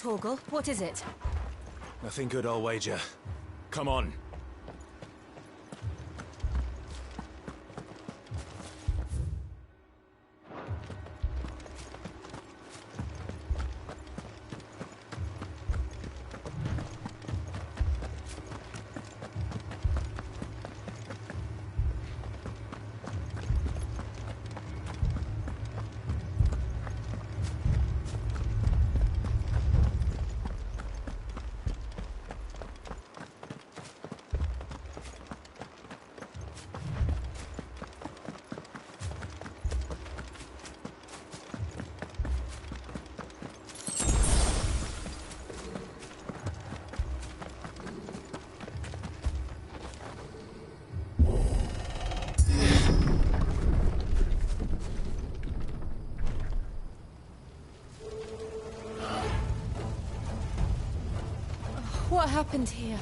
Torgal, what is it? Nothing good, I'll wager. Come on. What happened here?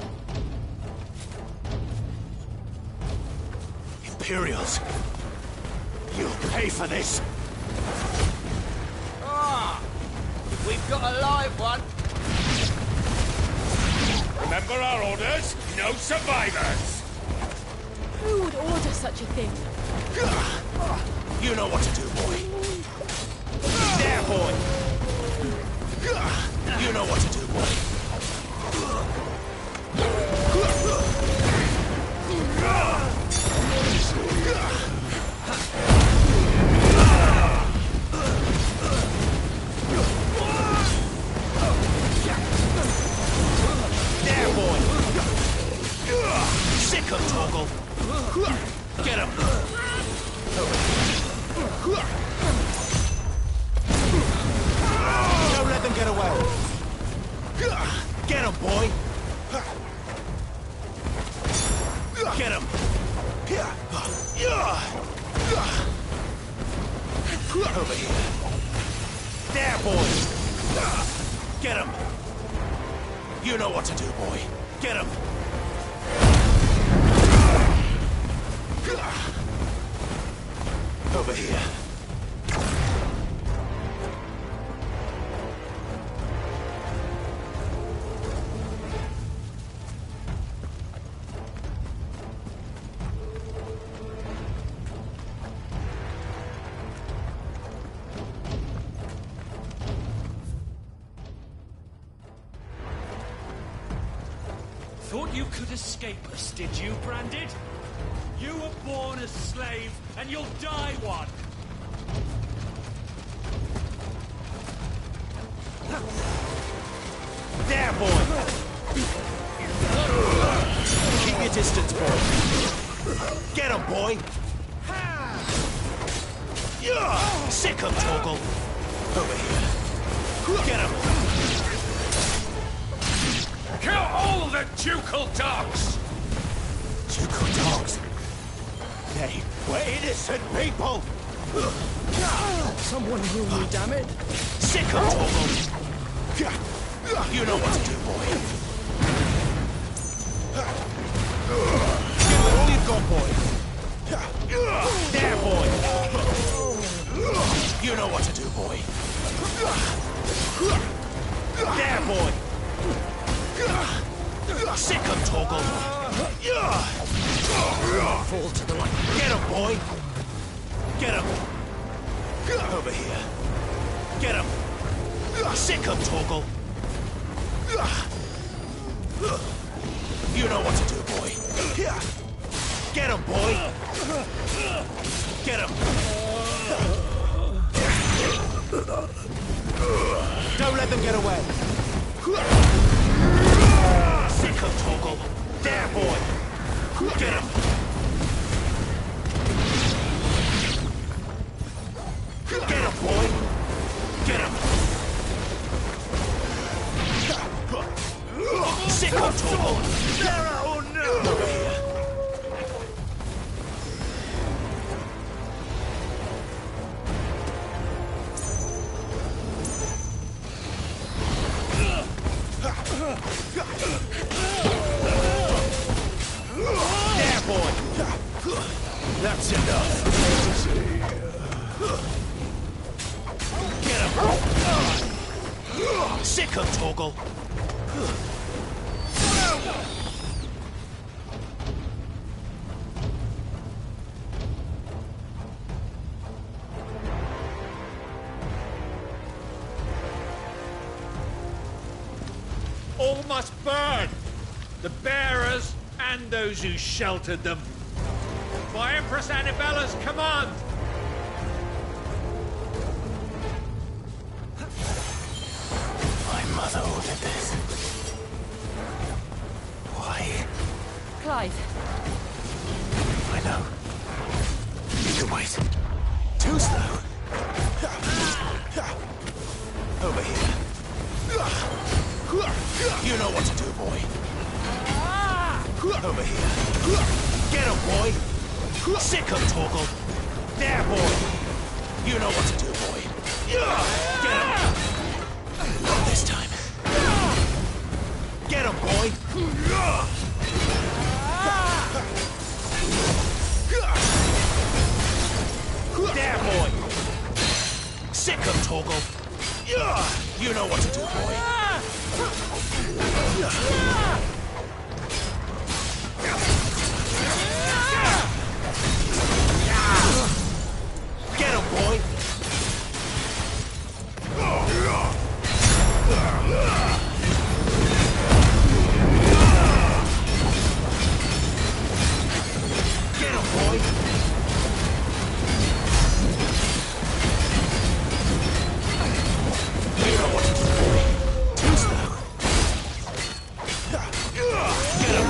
Imperials! You'll pay for this! Ah! We've got a live one! Remember our orders? No survivors! Who would order such a thing? You know what to do, boy. There, boy! You know what to do, boy. There, boy! Sick of Torgal! Get him! Don't let them get away! Get him, boy! Get him! Over here. There, boy! Get him! You know what to do, boy. Get him! Over here. Thought you could escape us, did you, Branded? You were born a slave, and you'll die one! There, boy! Keep your distance, boy. Get him, boy! Sick of Torgal! Over here. Get him! Kill all the ducal dogs! Ducal dogs? They were innocent people! Someone heal me, damn it! Sick of Torgal! You know what to do, boy. Give it all you've got, boy. There, boy. You know what to do, boy. There, boy. Sick of Torgal. Fall to the light. Get him, boy. Get him. Over here. Get him. Sick of Torgal. You know what to do, boy. Get him, boy. Get him. Don't let them get away. Sick of Torgal. There, boy. Get him. Get him, boy. Get him. Sick of Torgal. Oh no! Over here. There, boy! That's enough! Get him! Sick of Torgal. All must burn! The bearers and those who sheltered them. By Empress Annibella's command! My mother ordered this. Why? Clive, I know. You can wait. Too slow. Over here. You know what to do, boy. Over here. Get him, boy. Sick of Torgal. There, boy. You know what to do, boy. Get him. Not this time. Get him, boy. There, boy. Sick of Torgal. You know what to do, boy. Get him, boy. Get him, boy. You know what to do, boy. Too slow. Get him.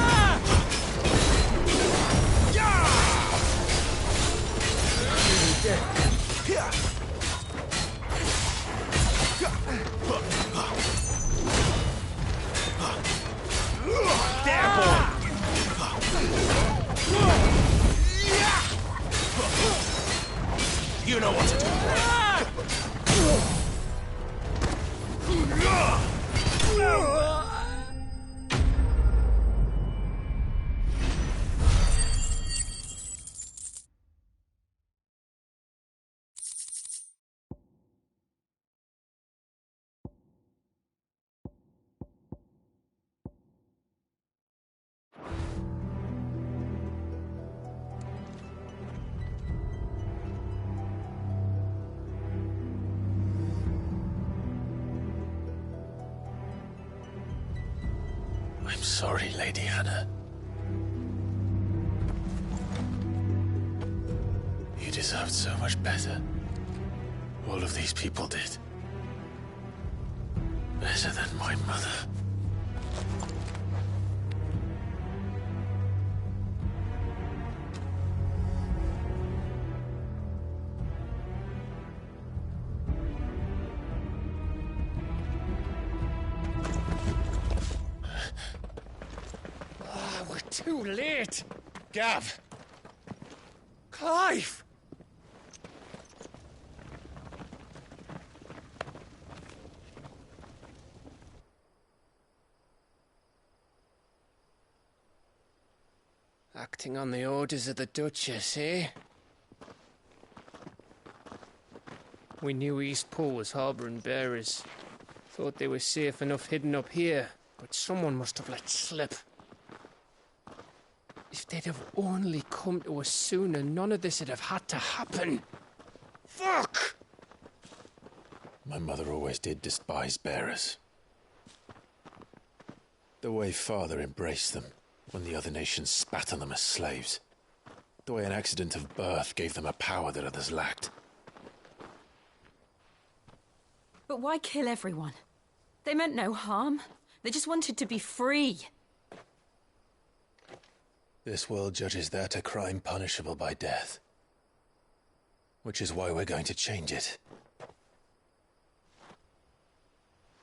There, boy. You know what to do, boy. I'm sorry, Lady Hannah. You deserved so much better. All of these people did. Better than my mother. Too late! Gav! Clive! Acting on the orders of the Duchess, eh? We knew Eastpool was harbouring bearers. Thought they were safe enough hidden up here, but someone must have let slip. If they'd have only come to us sooner, none of this would have had to happen. Fuck! My mother always did despise bearers. The way Father embraced them when the other nations spat on them as slaves. The way an accident of birth gave them a power that others lacked. but why kill everyone? They meant no harm. They just wanted to be free. This world judges that a crime punishable by death. Which is why we're going to change it.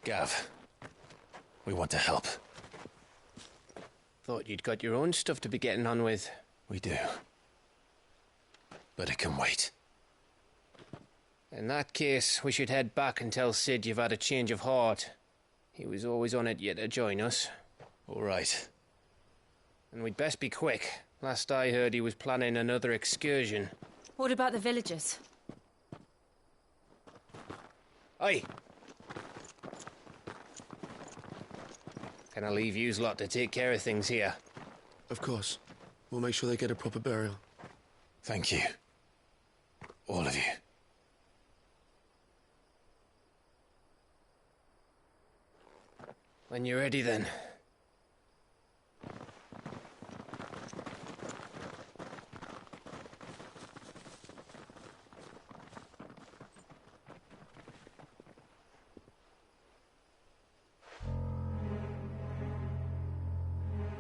Gav, we want to help. Thought you'd got your own stuff to be getting on with. We do. But it can wait. In that case, we should head back and tell Sid you've had a change of heart. He was always on it yet to join us. All right. And we'd best be quick. Last I heard, he was planning another excursion. What about the villagers? Aye. Can I leave yous lot to take care of things here? Of course. We'll make sure they get a proper burial. Thank you. All of you. When you're ready, then.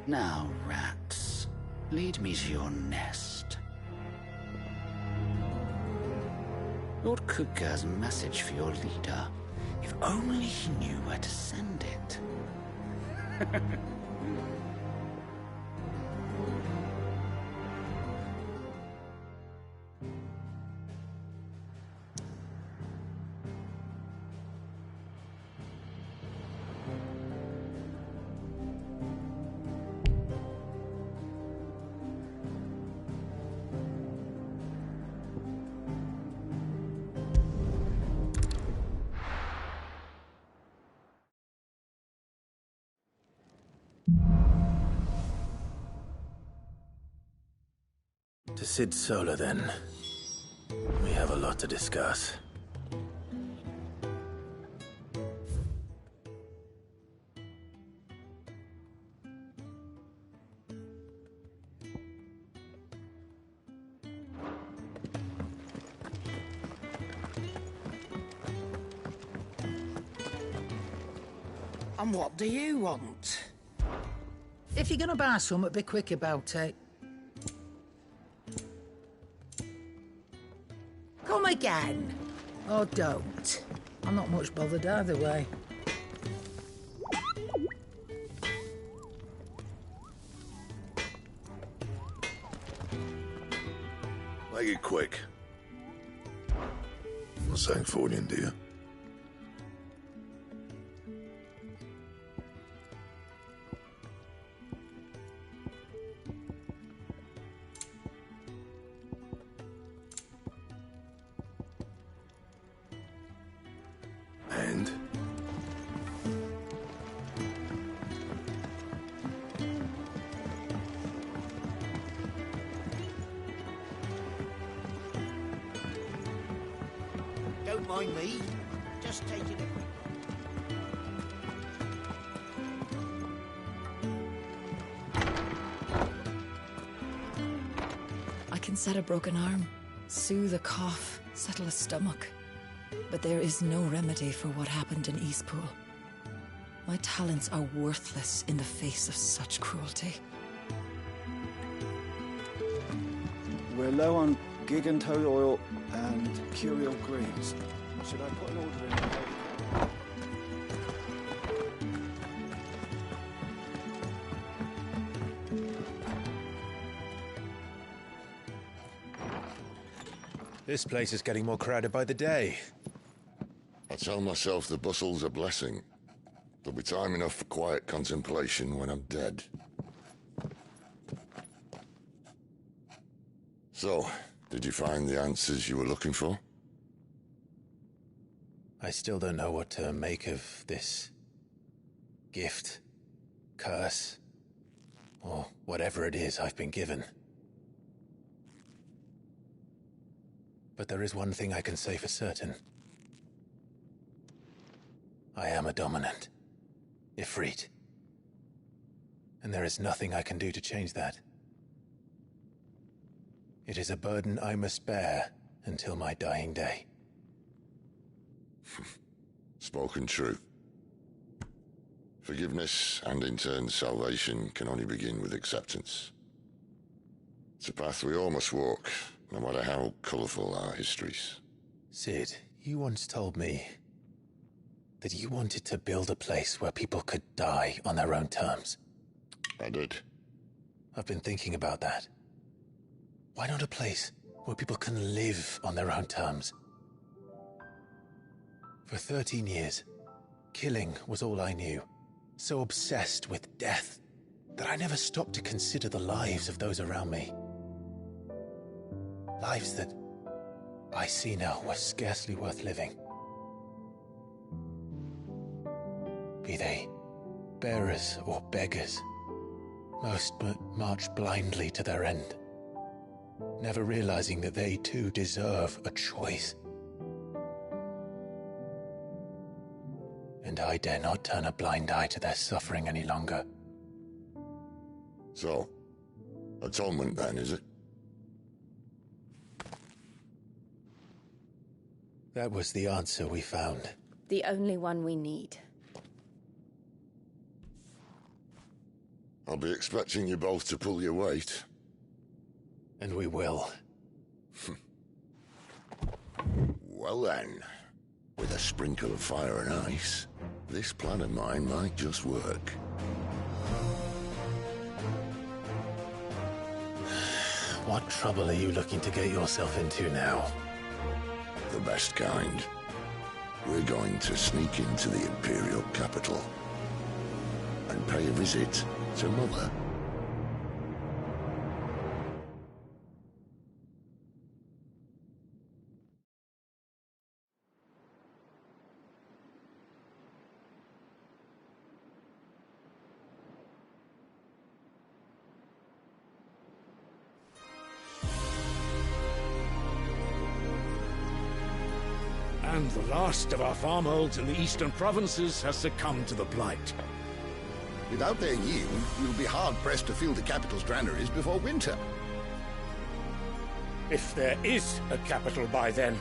Now, rats, lead me to your nest. Lord Kutgar's message for your leader. If only he knew where to send it. To Sid Solar, then. We have a lot to discuss. And what do you want? If you're gonna buy something, be quick about it. Come again. Or don't. I'm not much bothered either way. Make it quick. Not saying forwarding, do you? And? Don't mind me. Just taking it. I can set a broken arm, soothe a cough, settle a stomach. But there is no remedy for what happened in Eastpool. My talents are worthless in the face of such cruelty. We're low on gig and toad oil and curial greens. Should I put an order in? This place is getting more crowded by the day. I tell myself the bustle's a blessing. There'll be time enough for quiet contemplation when I'm dead. So, did you find the answers you were looking for? I still don't know what to make of this gift, curse, or whatever it is I've been given. But there is one thing I can say for certain. I am a dominant, Ifrit. And there is nothing I can do to change that. It is a burden I must bear until my dying day. Spoken true. Forgiveness and in turn salvation can only begin with acceptance. It's a path we all must walk, no matter how colourful our histories. Sid, you once told me that you wanted to build a place where people could die on their own terms. I did. I've been thinking about that. Why not a place where people can live on their own terms? For 13 years, killing was all I knew. So obsessed with death that I never stopped to consider the lives of those around me. Lives that I see now were scarcely worth living. Be they bearers or beggars. Most march blindly to their end, never realizing that they too deserve a choice. And I dare not turn a blind eye to their suffering any longer. So, atonement then, is it? That was the answer we found. The only one we need. I'll be expecting you both to pull your weight. And we will. Well then, with a sprinkle of fire and ice, this plan of mine might just work. What trouble are you looking to get yourself into now? The best kind. We're going to sneak into the Imperial capital and pay a visit to Mother. And the last of our farmholds in the eastern provinces has succumbed to the blight. Without their yield, we'll be hard-pressed to fill the capital's granaries before winter. If there is a capital by then,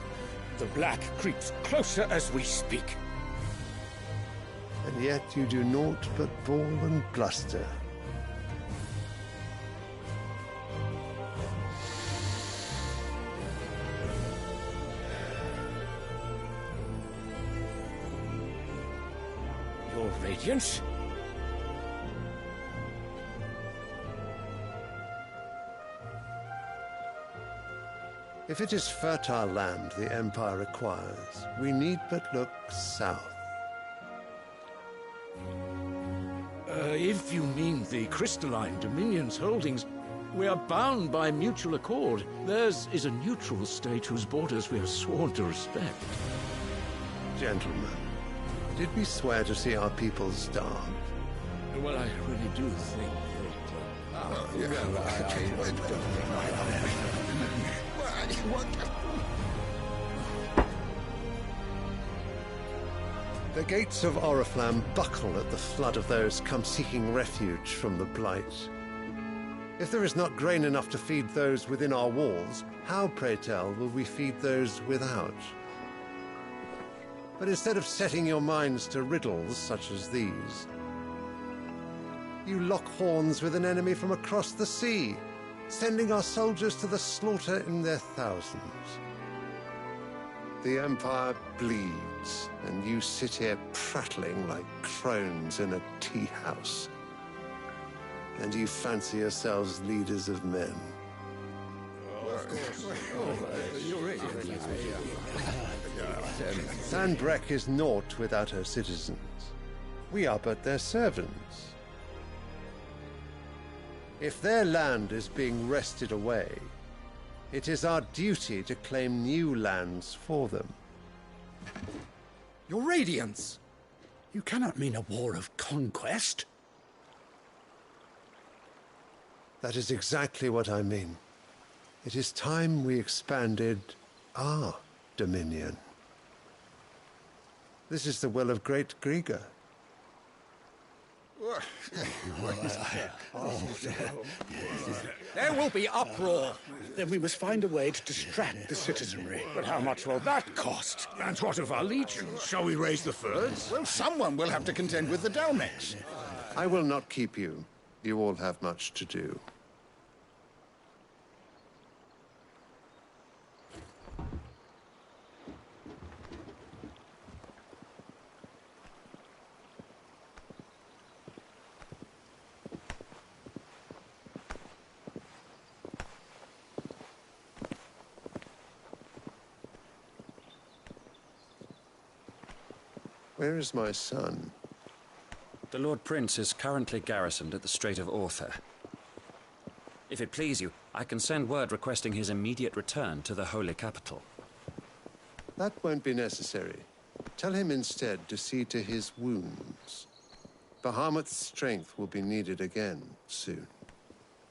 the black creeps closer as we speak. And yet you do naught but bawl and bluster. Your Radiance? If it is fertile land the Empire requires, we need but look south. If you mean the crystalline Dominion's holdings, we are bound by mutual accord. Theirs is a neutral state whose borders we have sworn to respect. Gentlemen, did we swear to see our people starve? Well, I really do think The gates of Oriflamme buckle at the flood of those come seeking refuge from the blight. If there is not grain enough to feed those within our walls, how, pray tell, will we feed those without? But instead of setting your minds to riddles such as these, you lock horns with an enemy from across the sea, sending our soldiers to the slaughter in their thousands. The Empire bleeds, and you sit here prattling like crones in a tea house. And you fancy yourselves leaders of men. Sandbreck is naught without her citizens. We are but their servants. If their land is being wrested away, it is our duty to claim new lands for them. Your Radiance! You cannot mean a war of conquest. That is exactly what I mean. It is time we expanded our dominion. This is the will of great Grieger. There will be uproar. Then we must find a way to distract the citizenry. But how much will that cost? And what of our legions? Shall we raise the furs? Well, someone will have to contend with the Dalmex. I will not keep you. You all have much to do. Where is my son? The Lord Prince is currently garrisoned at the Strait of Arthur. If it please you, I can send word requesting his immediate return to the Holy Capital. That won't be necessary. Tell him instead to see to his wounds. Bahamut's strength will be needed again soon.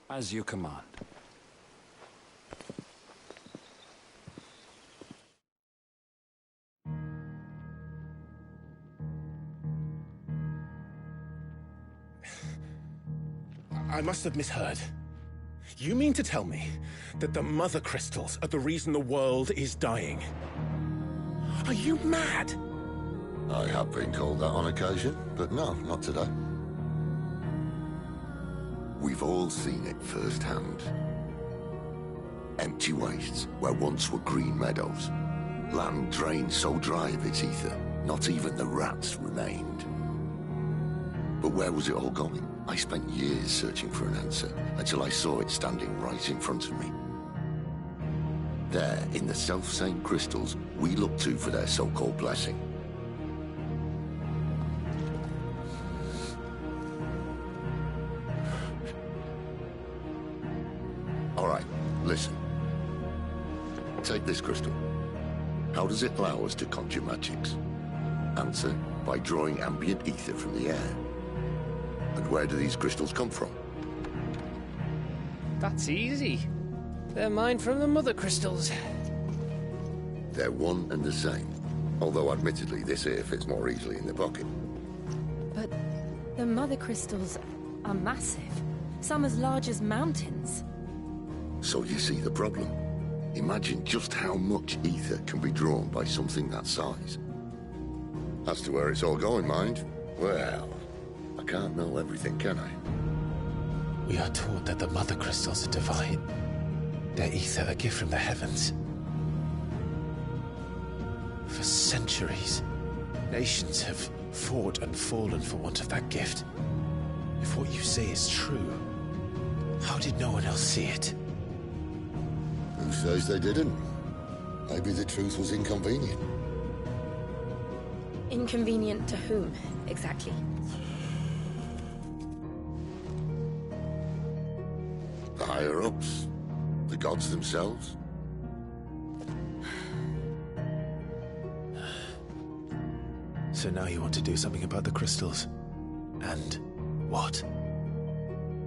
As you command. I must have misheard. You mean to tell me that the mother crystals are the reason the world is dying? Are you mad? I have been called that on occasion, but no, not today. We've all seen it firsthand. Empty wastes where once were green meadows. Land drained so dry of its ether, not even the rats remained. But where was it all going? I spent years searching for an answer, until I saw it standing right in front of me. There, in the self-same crystals we look to for their so-called blessing. All right, listen. Take this crystal. How does it allow us to conjure magics? Answer, by drawing ambient ether from the air. And where do these crystals come from? That's easy. They're mined from the mother crystals. They're one and the same. Although admittedly this here fits more easily in the pocket. But the mother crystals are massive. Some as large as mountains. So you see the problem. Imagine just how much ether can be drawn by something that size. As to where it's all going, mind, well, I can't know everything, can I? We are taught that the mother crystals are divine. Their ether a gift from the heavens. For centuries, nations have fought and fallen for want of that gift. If what you say is true, how did no one else see it? Who says they didn't? Maybe the truth was inconvenient. Inconvenient to whom, exactly? The higher-ups? The gods themselves? So now you want to do something about the crystals? And what?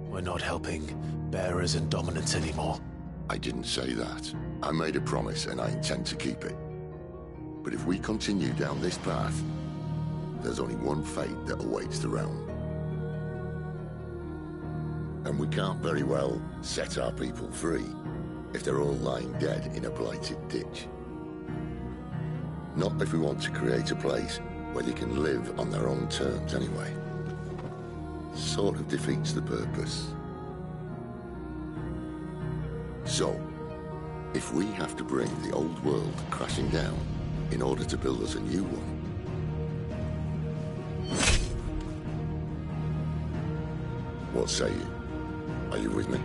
We're not helping bearers and dominants anymore. I didn't say that. I made a promise and I intend to keep it. But if we continue down this path, there's only one fate that awaits the realm. And we can't very well set our people free if they're all lying dead in a blighted ditch. Not if we want to create a place where they can live on their own terms anyway. Sort of defeats the purpose. So, if we have to bring the old world crashing down in order to build us a new one, what say you? Are you with me?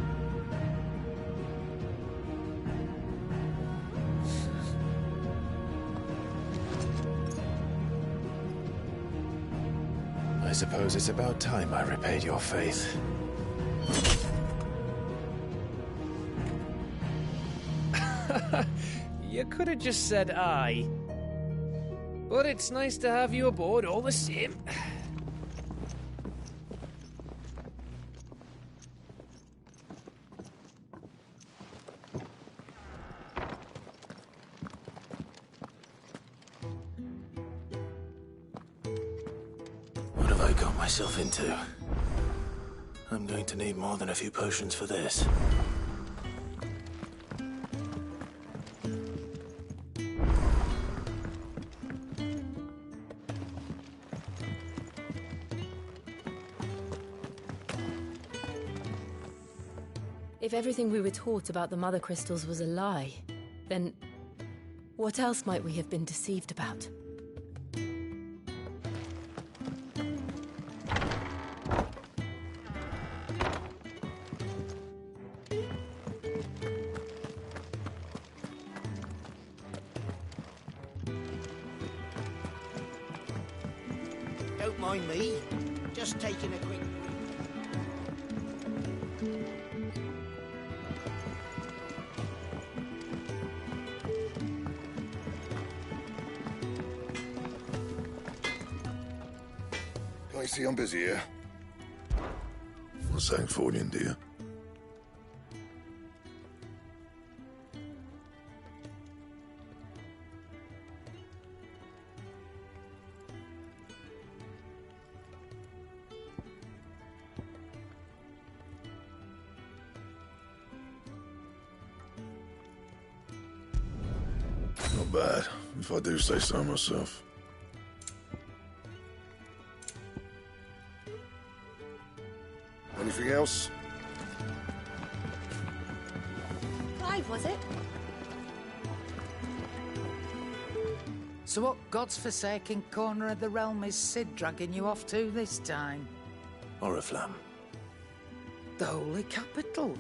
I suppose it's about time I repaid your faith. You could have just said aye. But it's nice to have you aboard all the same. What have I got myself into? I'm going to need more than a few potions for this. If everything we were taught about the mother crystals was a lie, then what else might we have been deceived about? Don't mind me. Just taking a quick... I see I'm busy here. Sangforian, do you? Not bad, if I do say so myself. Anything else? Clive, was it? So what God's forsaken corner of the realm is Sid dragging you off to this time? Oriflamme. The Holy Capital.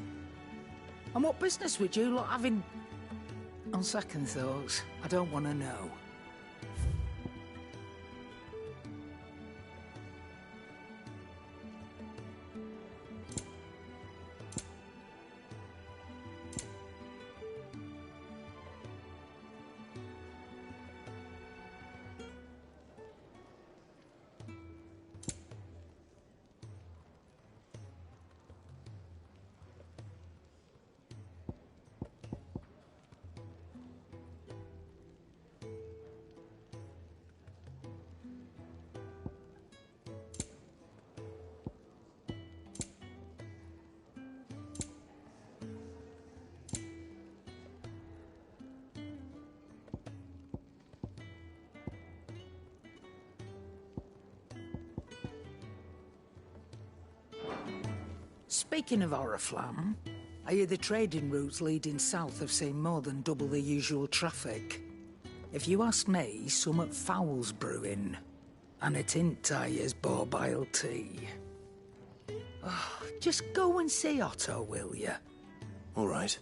And what business would you lot having? On second thoughts, I don't want to know. Speaking of Oriflamme, I hear the trading routes leading south have seen more than double the usual traffic. If you ask me, summat foul's brewing. And it ain't Tyre's borbile tea. Oh, just go and see Otto, will you? All right.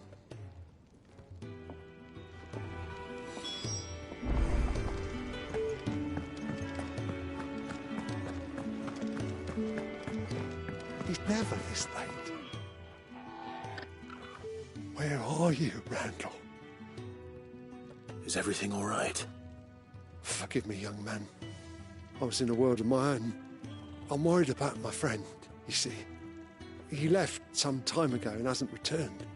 He's never this late. Where are you, Randall? Is everything all right? Forgive me, young man. I was in a world of my own. I'm worried about my friend, you see. He left some time ago and hasn't returned.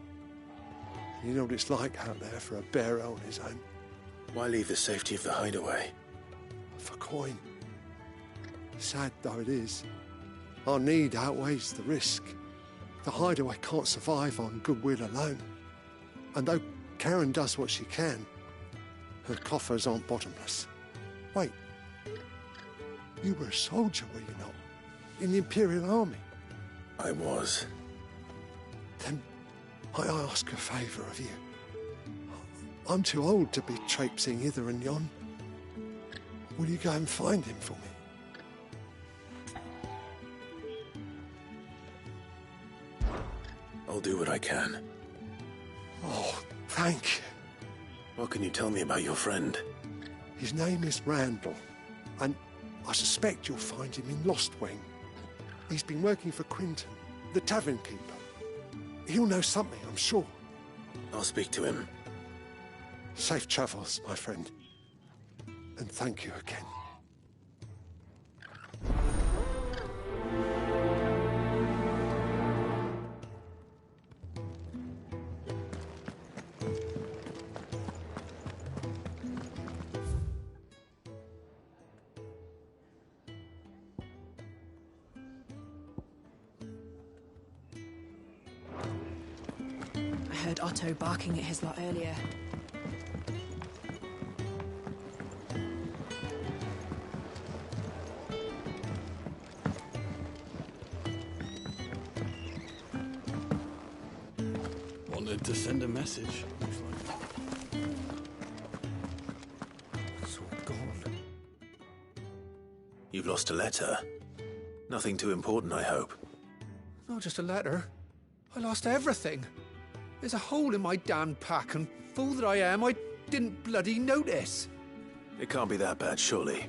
You know what it's like out there for a bearer on his own. Why leave the safety of the hideaway? For coin. Sad though it is, our need outweighs the risk. The hideaway can't survive on goodwill alone. And though Karen does what she can, her coffers aren't bottomless. Wait, you were a soldier, were you not? In the Imperial Army? I was. Then I ask a favour of you. I'm too old to be traipsing hither and yon. Will you go and find him for me? I'll do what I can. Oh, thank you. What can you tell me about your friend? His name is Randall, and I suspect you'll find him in Lostwing. He's been working for Quinton, the tavern keeper. He'll know something, I'm sure. I'll speak to him. Safe travels, my friend. And thank you again. I heard Otto barking at his lot earlier. Wanted to send a message. It's all gone. You've lost a letter. Nothing too important, I hope. Not just a letter. I lost everything. There's a hole in my damn pack, and fool that I am, I didn't bloody notice. It can't be that bad, surely.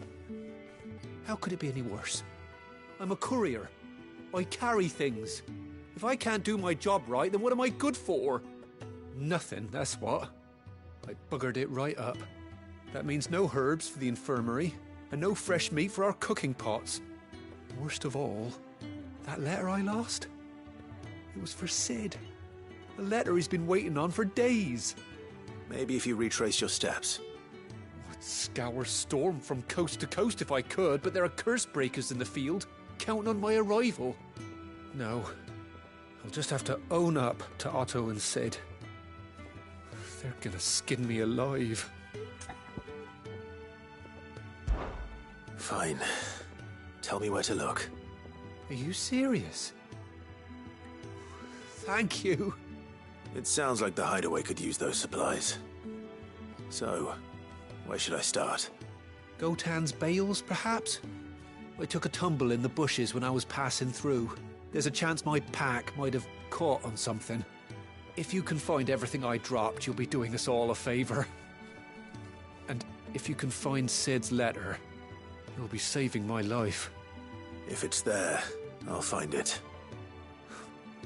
How could it be any worse? I'm a courier. I carry things. If I can't do my job right, then what am I good for? Nothing, that's what. I buggered it right up. That means no herbs for the infirmary, and no fresh meat for our cooking pots. Worst of all, that letter I lost? It was for Sid. A letter he's been waiting on for days. Maybe if you retrace your steps. I'd scour Storm from coast to coast if I could, but there are curse breakers in the field, counting on my arrival. No, I'll just have to own up to Otto and Sid. They're gonna skin me alive. Fine. Tell me where to look. Are you serious? Thank you. It sounds like the hideaway could use those supplies. So, where should I start? Gotan's bales, perhaps? I took a tumble in the bushes when I was passing through. There's a chance my pack might have caught on something. If you can find everything I dropped, you'll be doing us all a favor. And if you can find Sid's letter, you'll be saving my life. If it's there, I'll find it.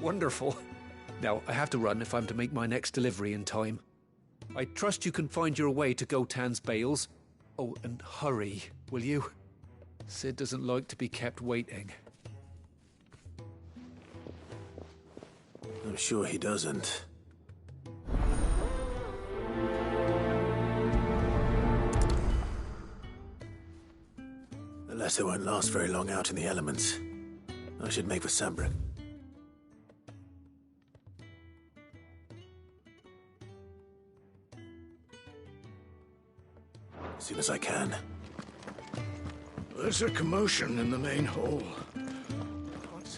Wonderful. Now, I have to run if I'm to make my next delivery in time. I trust you can find your way to Gotan's bales. Oh, and hurry, will you? Sid doesn't like to be kept waiting. I'm sure he doesn't. The letter won't last very long out in the elements. I should make for Sambrick. As soon as I can. There's a commotion in the main hall. What's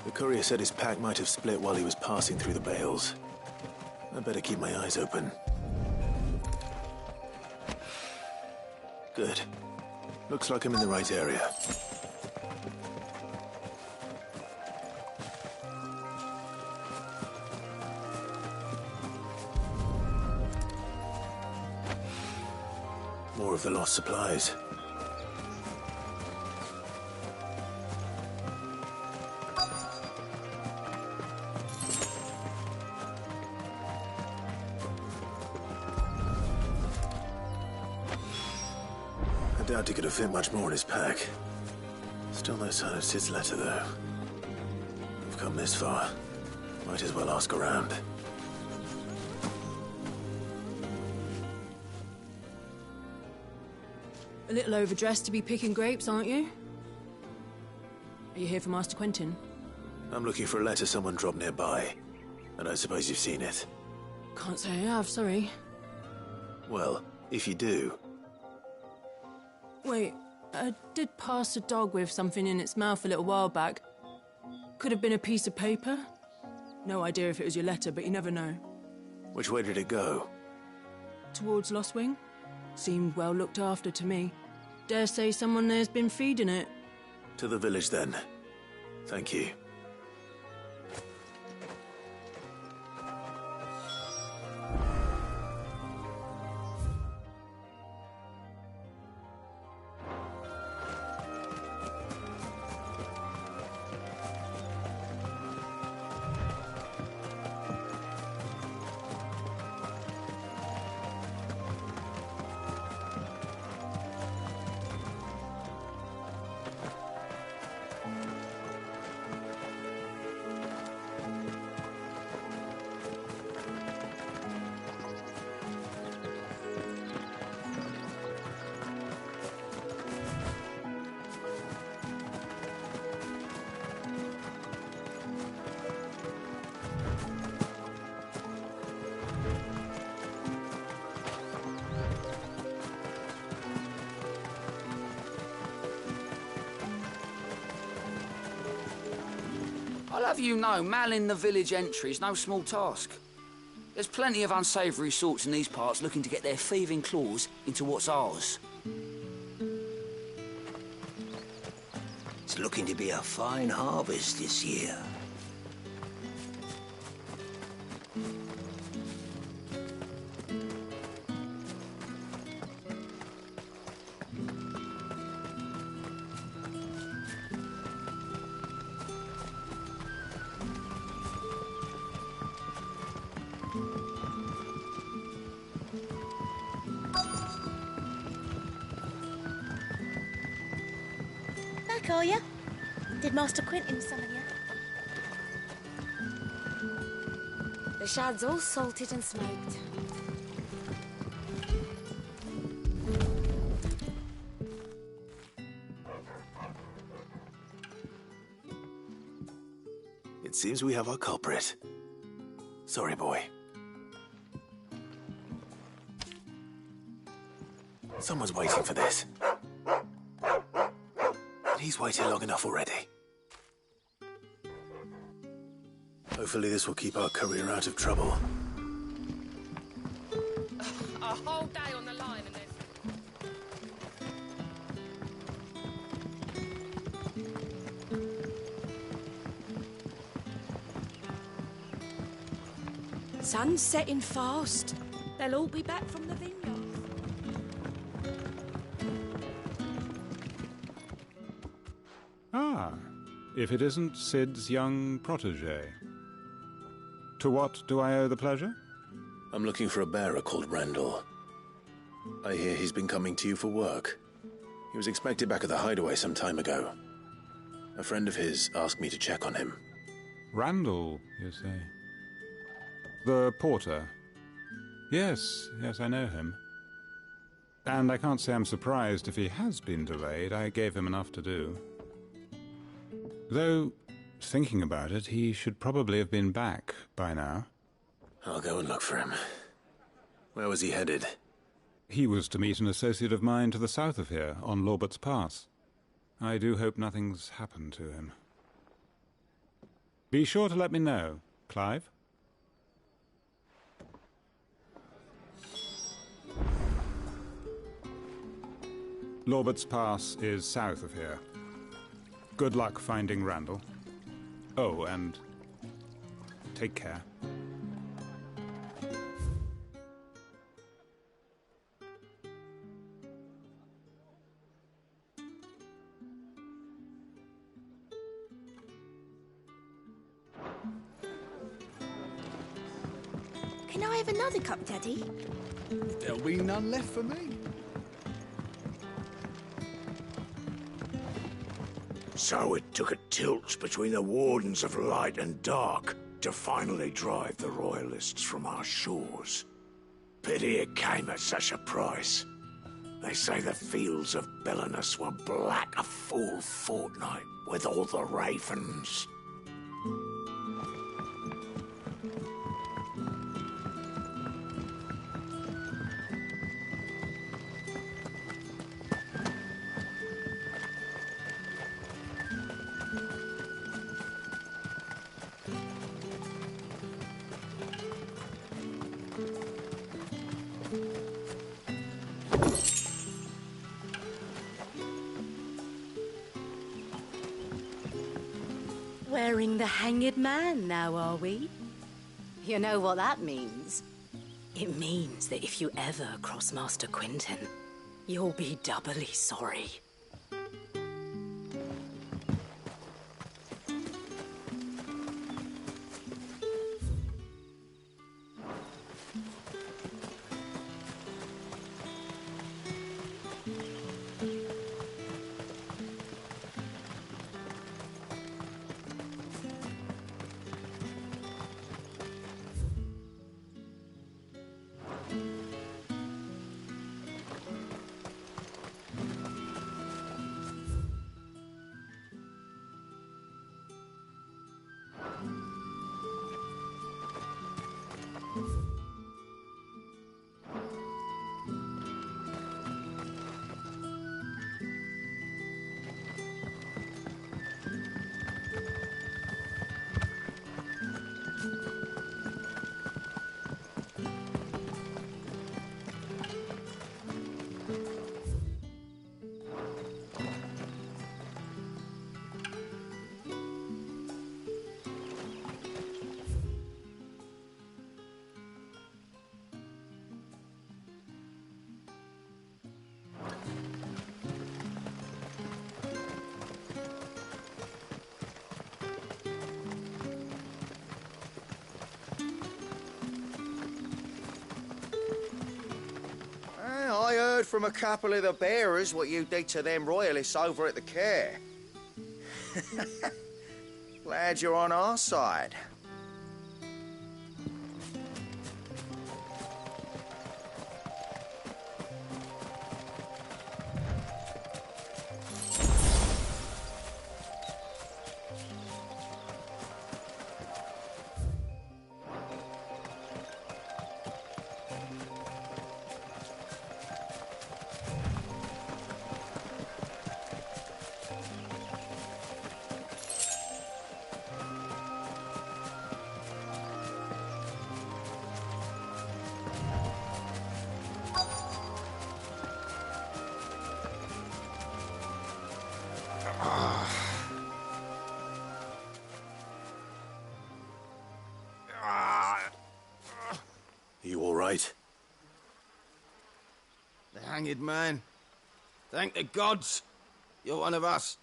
The courier said his pack might have split while he was passing through the bales. I better keep my eyes open. Good. Looks like I'm in the right area. More of the lost supplies. I doubt he could have fit much more in his pack. Still no sign of Sid's letter, though. I've come this far. Might as well ask around. A little overdressed to be picking grapes, aren't you? Are you here for Master Quentin? I'm looking for a letter someone dropped nearby. And I suppose you've seen it. Can't say I have, sorry. Well, if you do... Wait, I did pass a dog with something in its mouth a little while back. Could have been a piece of paper. No idea if it was your letter, but you never know. Which way did it go? Towards Lostwing? Seemed well looked after to me. Dare say someone there's been feeding it. To the village, then. Thank you. I'll have you know, manning the village entry is no small task. There's plenty of unsavoury sorts in these parts looking to get their thieving claws into what's ours. It's looking to be a fine harvest this year. Back, are you? Did Master Quentin summon you? The shad's all salted and smoked. It seems we have our culprit. Sorry, boy. Someone's waiting for this. And he's waited long enough already. Hopefully this will keep our career out of trouble. A whole day on the line and there's... Sun's setting fast. They'll all be back from the vineyard. Ah, if it isn't Sid's young protégé. To what do I owe the pleasure? I'm looking for a bearer called Randall. I hear he's been coming to you for work. He was expected back at the hideaway some time ago. A friend of his asked me to check on him. Randall, you say? The porter? Yes, I know him. And I can't say I'm surprised if he has been delayed. I gave him enough to do. Though, thinking about it, he should probably have been back by now. I'll go and look for him. Where was he headed? He was to meet an associate of mine to the south of here, on Lorbert's Pass. I do hope nothing's happened to him. Be sure to let me know, Clive. Lorbert's Pass is south of here. Good luck finding Randall. Oh, and take care. Can I have another cup, Daddy? There'll be none left for me. So it took a tilt between the Wardens of Light and Dark to finally drive the Royalists from our shores. Pity it came at such a price. They say the fields of Belenus were black a full fortnight with all the ravens. Wearing the Hanged Man now, are we? You know what that means? It means that if you ever cross Master Quentin, you'll be doubly sorry. from a couple of the bearers what you did to them royalists over at the care. Glad you're on our side. You all right? The hanged man. Thank the gods. You're one of us.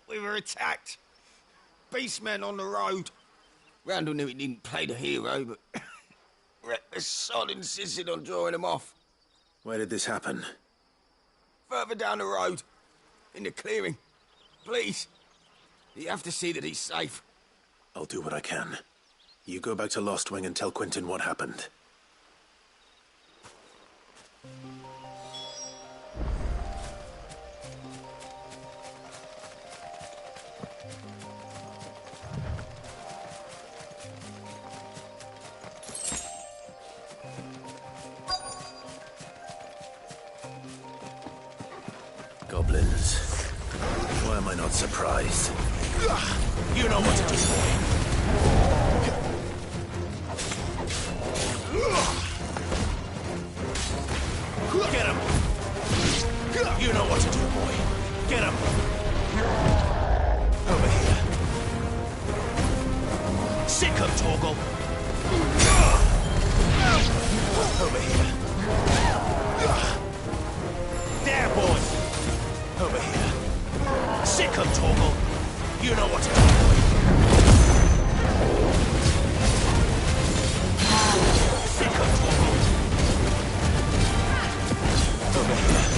We were attacked. Beastmen on the road. Randall knew he didn't play the hero, but reckless sod insisted on drawing him off. Where did this happen? Further down the road. In the clearing. Please. You have to see that he's safe. I'll do what I can. You go back to Lost Wing and tell Quentin what happened. Goblins. Why am I not surprised? You know what to do, boy. Get him! You know what to do, boy. Get him! Over here. Sick him, Torgal! Over here. There, boy! Over here. Sick him, Torgal! You know what to do, boy. Sick him, Torgal! Over here.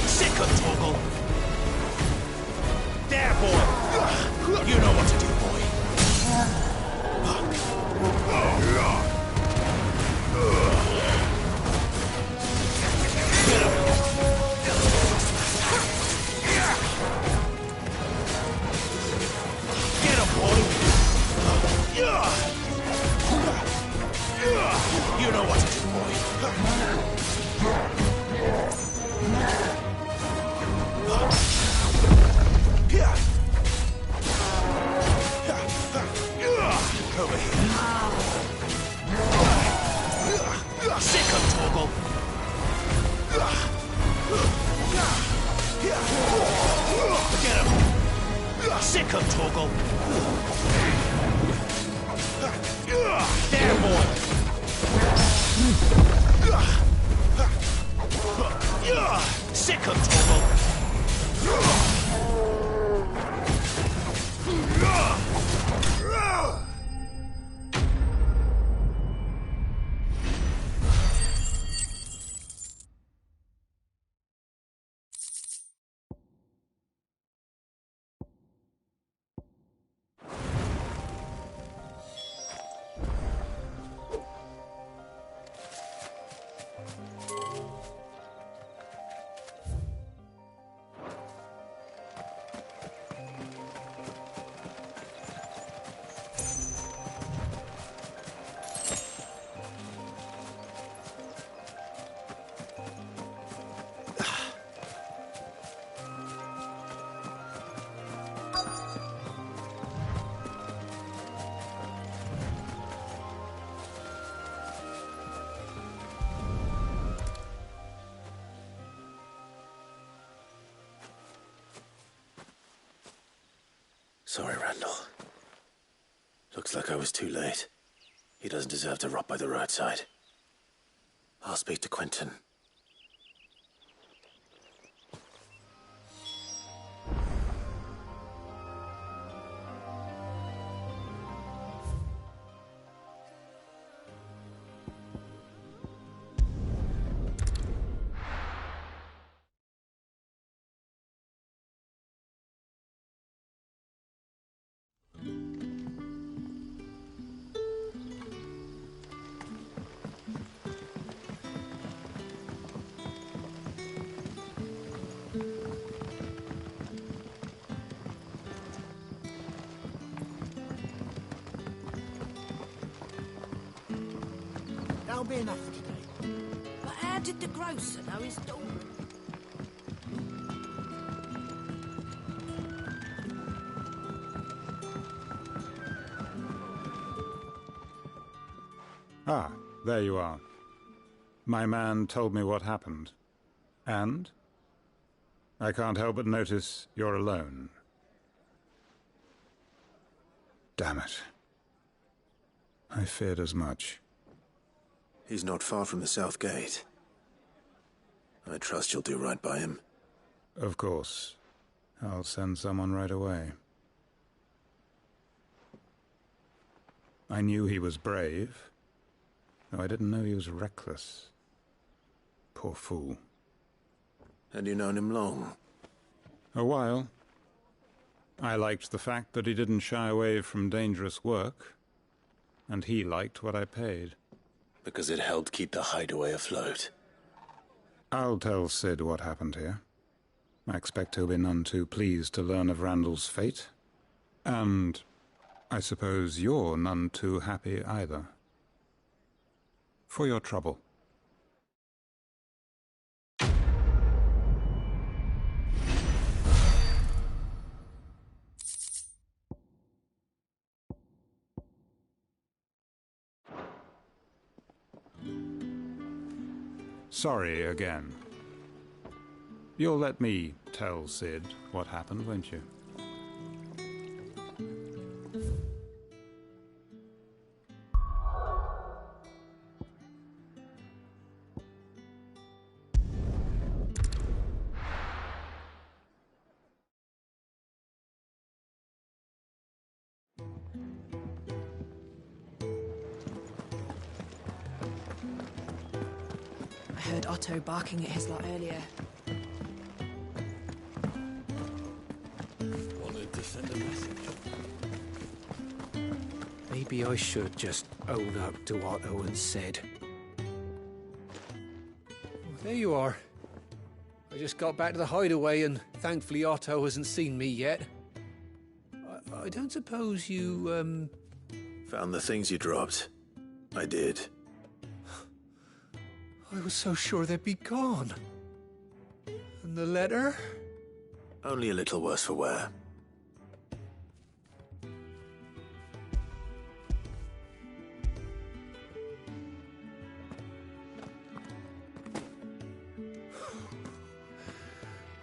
Sick him, Torgal! There, boy! You know what to do, boy. Get him! Get him, boy! You know what to do, boy. Over here. Sick him, Torgal! Get him! Sick him, Torgal! There, boy! Sick him, Torgal! Sorry, Randall. Looks like I was too late. He doesn't deserve to rot by the roadside. I'll speak to Quentin. be enough for today. But how did the grocer know his daughter? Ah, there you are. My man told me what happened. And? I can't help but notice you're alone. Damn it. I feared as much. He's not far from the South Gate. I trust you'll do right by him. Of course. I'll send someone right away. I knew he was brave, though I didn't know he was reckless. Poor fool. Had you known him long? A while. I liked the fact that he didn't shy away from dangerous work, and he liked what I paid. Because it helped keep the hideaway afloat. I'll tell Sid what happened here. I expect he'll be none too pleased to learn of Randall's fate. And I suppose you're none too happy either. For your trouble. Sorry again. You'll let me tell Sid what happened, won't you? I heard Otto barking at his lot earlier. Wanted to send a message. Maybe I should just own up to Otto and Sid. Well, there you are. I just got back to the hideaway and thankfully Otto hasn't seen me yet. I don't suppose you, Found the things you dropped. I did. I was so sure they'd be gone. And the letter? Only a little worse for wear.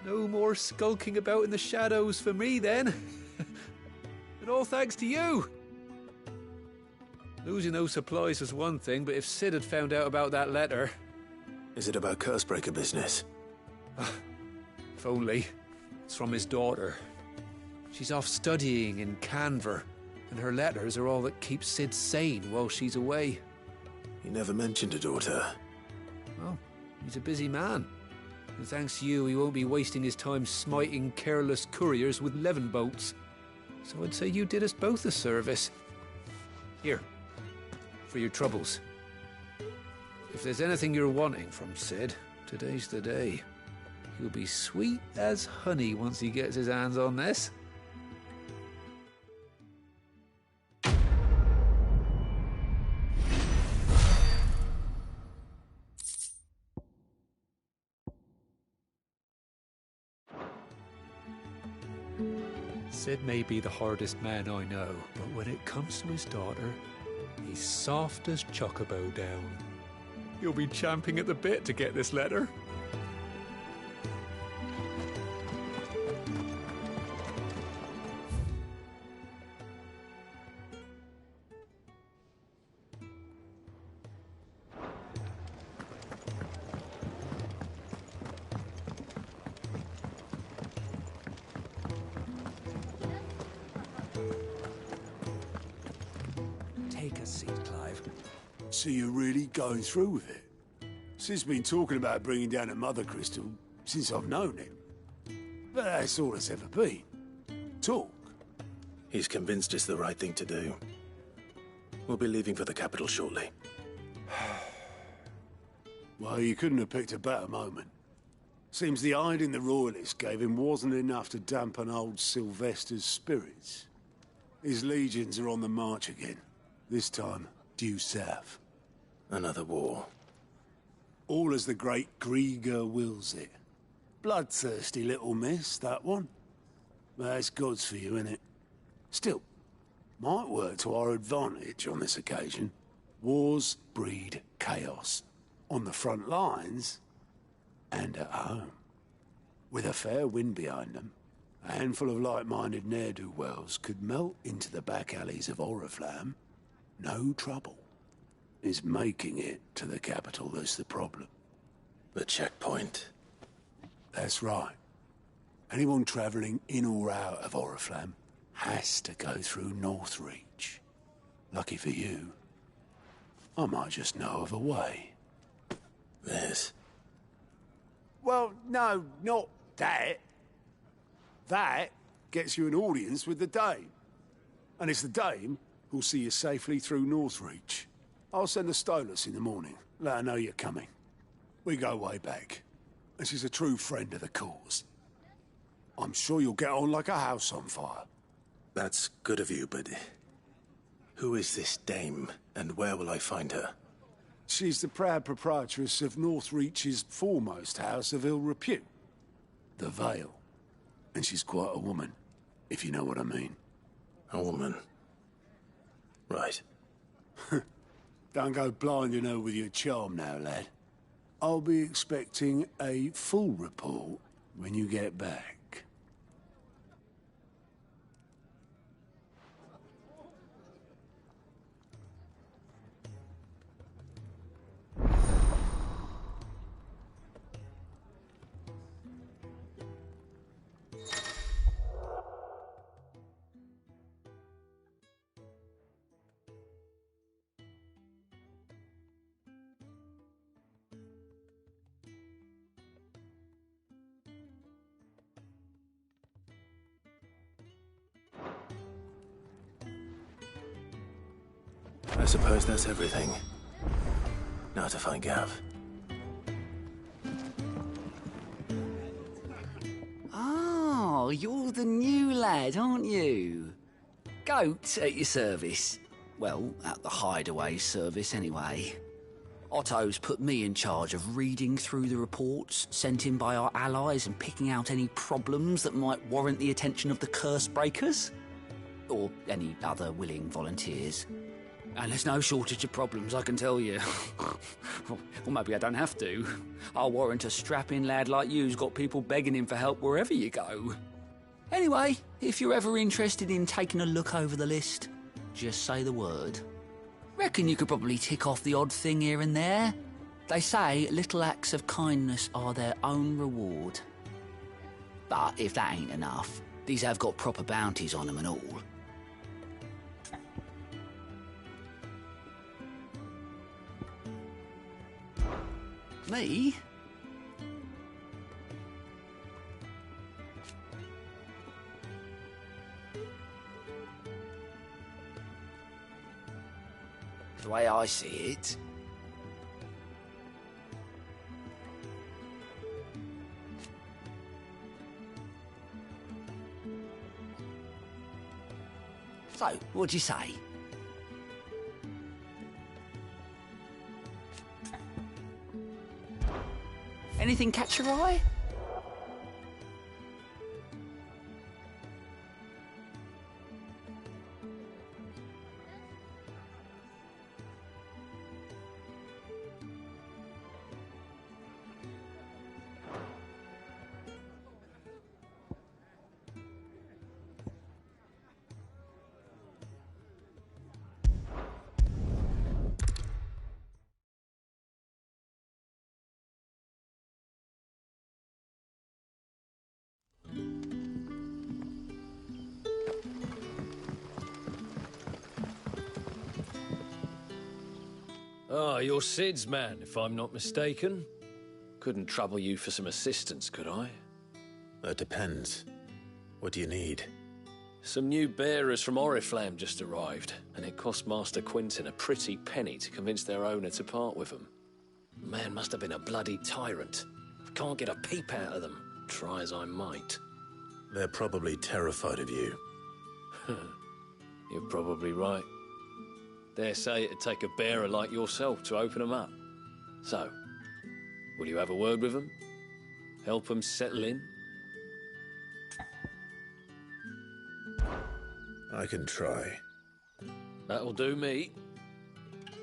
No more skulking about in the shadows for me, then. And all thanks to you. Losing those supplies was one thing, but if Sid had found out about that letter... Is it about Cursebreaker business? If only. It's from his daughter. She's off studying in Canver, and her letters are all that keeps Sid sane while she's away. He never mentioned a daughter. Well, he's a busy man. And thanks to you, he won't be wasting his time smiting careless couriers with levin bolts. So I'd say you did us both a service. Here, for your troubles. If there's anything you're wanting from Sid, today's the day. He'll be sweet as honey once he gets his hands on this. Sid may be the hardest man I know, but when it comes to his daughter, he's soft as Chocobo down. You'll be champing at the bit to get this letter. Take a seat, Clive. So you're really going through with it? Sid's been talking about bringing down a mother crystal since I've known him. But that's all it's ever been. Talk. He's convinced it's the right thing to do. We'll be leaving for the capital shortly. Well, you couldn't have picked a better moment. Seems the hiding the Royalists gave him wasn't enough to dampen old Sylvester's spirits. His legions are on the march again. This time, due south. Another war. All as the great Grieger wills it. Bloodthirsty little miss, that one. But that's God's for you, innit? Still, might work to our advantage on this occasion. Wars breed chaos. On the front lines, and at home. With a fair wind behind them, a handful of like-minded ne'er-do-wells could melt into the back alleys of Oriflamme. No trouble. It's making it to the capital that's the problem. The checkpoint. That's right. Anyone travelling in or out of Oriflamme has to go through Northreach. Lucky for you, I might just know of a way. This? Well, no, not that. That gets you an audience with the Dame. And it's the Dame who'll see you safely through Northreach. I'll send the Stolas in the morning, let her know you're coming. We go way back, and she's a true friend of the cause. I'm sure you'll get on like a house on fire. That's good of you, but who is this Dame, and where will I find her? She's the proud proprietress of Northreach's foremost house of ill repute, the Vale. And she's quite a woman, if you know what I mean. A woman? Right. Don't go blinding her with your charm now, lad. I'll be expecting a full report when you get back. I suppose that's everything. Now to find Gav. Oh, you're the new lad, aren't you? Goat at your service. Well, at the hideaway service, anyway. Otto's put me in charge of reading through the reports sent in by our allies and picking out any problems that might warrant the attention of the curse breakers. Or any other willing volunteers. And there's no shortage of problems, I can tell you. Or maybe I don't have to. I'll warrant a strapping lad like you's got people begging him for help wherever you go. Anyway, if you're ever interested in taking a look over the list, just say the word. Reckon you could probably tick off the odd thing here and there. They say little acts of kindness are their own reward. But if that ain't enough, these have got proper bounties on them and all. Me? The way I see it, so, what'd you say? Anything catch your eye? Ah, you're Sid's man, if I'm not mistaken. Couldn't trouble you for some assistance, could I? That depends. What do you need? Some new bearers from Oriflamme just arrived, and it cost Master Quintin a pretty penny to convince their owner to part with them. Man must have been a bloody tyrant. Can't get a peep out of them, try as I might. They're probably terrified of you. You're probably right. Dare say it'd take a bearer like yourself to open them up. So, will you have a word with them? Help them settle in? I can try. That'll do me.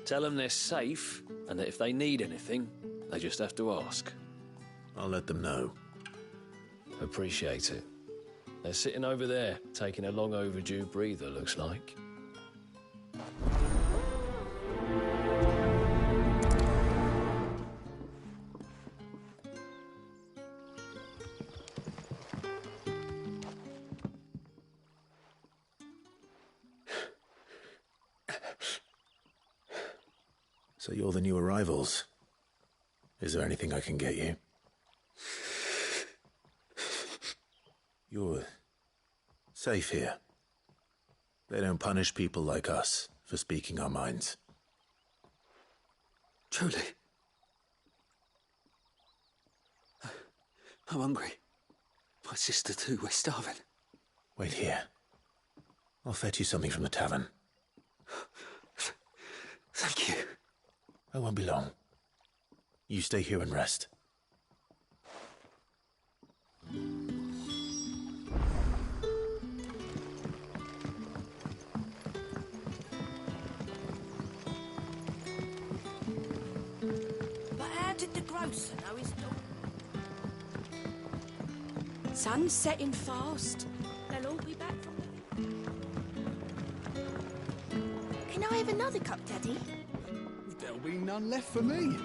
Tell them they're safe, and that if they need anything, they just have to ask. I'll let them know. Appreciate it. They're sitting over there, taking a long overdue breather, looks like. So you're the new arrivals. Is there anything I can get you? You're safe here. They don't punish people like us for speaking our minds. Truly. I'm hungry. My sister too, we're starving. Wait here. I'll fetch you something from the tavern. Thank you. I won't be long. You stay here and rest. But how did the grocer know his dog? Sun's setting fast. They'll all be back from the... Can I have another cup, Daddy? There'll be none left for me.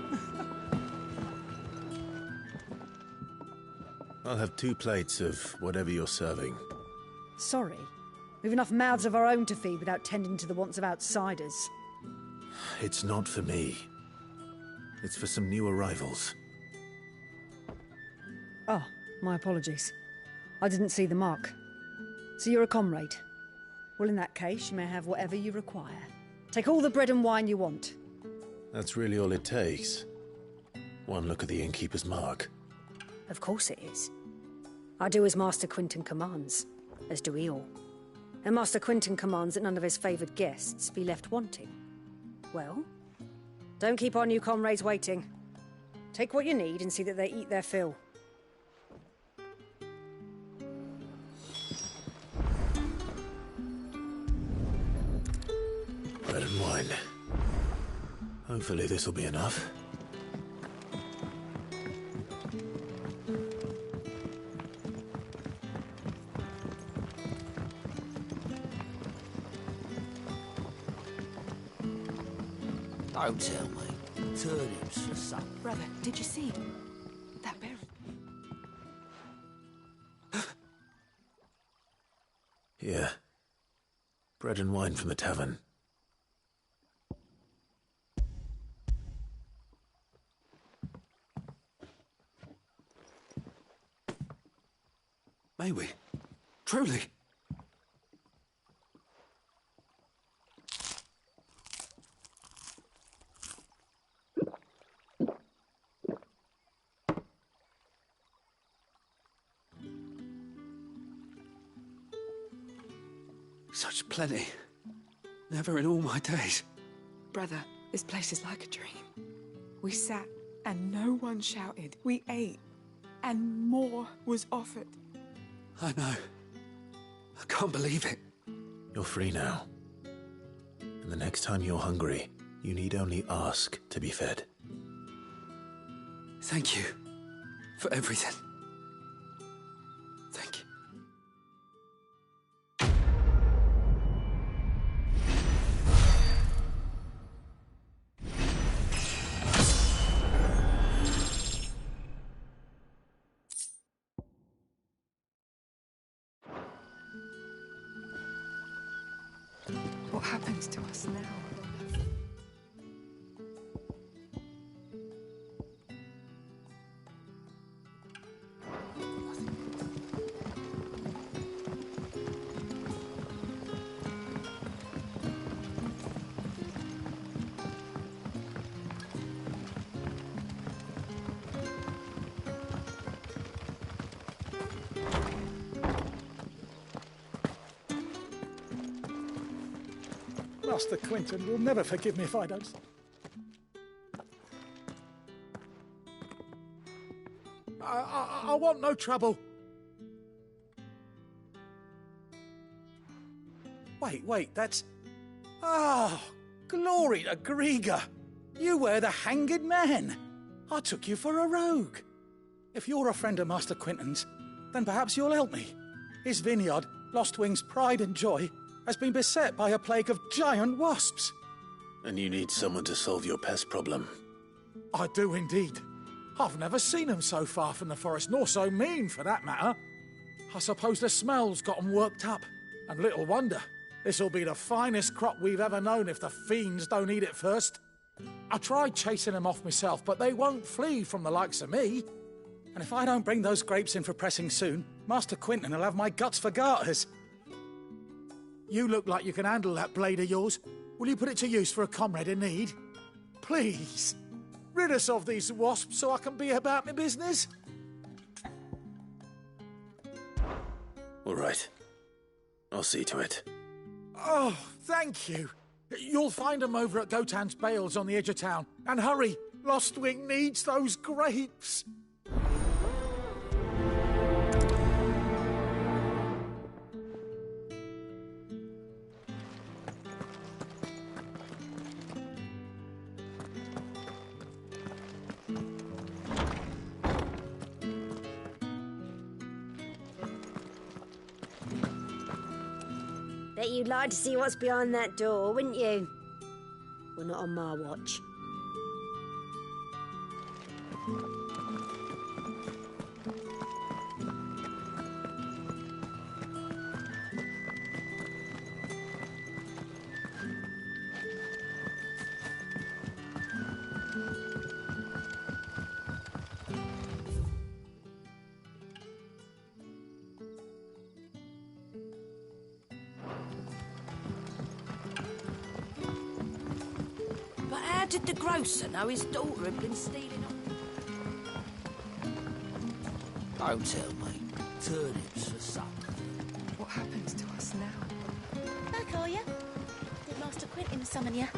I'll have 2 plates of whatever you're serving. Sorry. We've enough mouths of our own to feed without tending to the wants of outsiders. It's not for me. It's for some new arrivals. Oh, my apologies. I didn't see the mark. So you're a comrade. Well, in that case, you may have whatever you require. Take all the bread and wine you want. That's really all it takes. One look at the innkeeper's mark. Of course it is. I do as Master Quinton commands, as do we all. And Master Quinton commands that none of his favoured guests be left wanting. Well, don't keep our new comrades waiting. Take what you need and see that they eat their fill. Bread and wine. Hopefully this will be enough. Don't tell me. Turnips for supper. Brother, did you see that bear? Here. Bread and wine from the tavern. May we? Truly? Such plenty. Never in all my days. Brother, this place is like a dream. We sat and no one shouted. We ate and more was offered. I know. I can't believe it. You're free now. And the next time you're hungry, you need only ask to be fed. Thank you for everything. Thank you. What happens to us now? Master Quinton will never forgive me if I don't. I want no trouble. Wait, that's... Oh, glory to Grieger. You were the hanged man. I took you for a rogue. If you're a friend of Master Quinton's, then perhaps you'll help me. His vineyard, Lostwing's pride and joy, has been beset by a plague of giant wasps. And you need someone to solve your pest problem. I do indeed. I've never seen them so far from the forest, nor so mean, for that matter. I suppose the smell's got 'em worked up. And little wonder. This'll be the finest crop we've ever known if the fiends don't eat it first. I tried chasing them off myself, but they won't flee from the likes of me. And if I don't bring those grapes in for pressing soon, Master Quinton will have my guts for garters. You look like you can handle that blade of yours. Will you put it to use for a comrade in need? Please, rid us of these wasps so I can be about my business. All right. I'll see to it. Oh, thank you. You'll find them over at Gotan's Bales on the edge of town. And hurry, Lostwing needs those grapes. Bet you'd like to see what's behind that door, wouldn't you? Well, not on my watch. But how did the grocer know his daughter had been stealing up? Don't tell me. Turnips for supper. What happens to us now? Back, are you? Did Master Quinton summon you?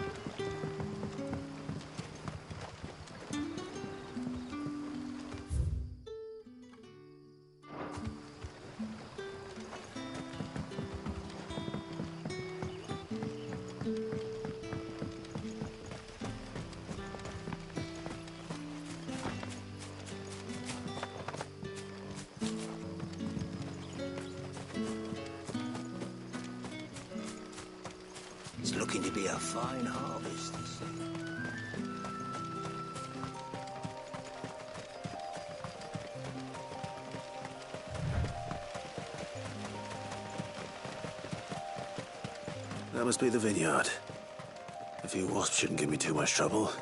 It's looking to be a fine harvest this year. That must be the vineyard. A few wasps shouldn't give me too much trouble.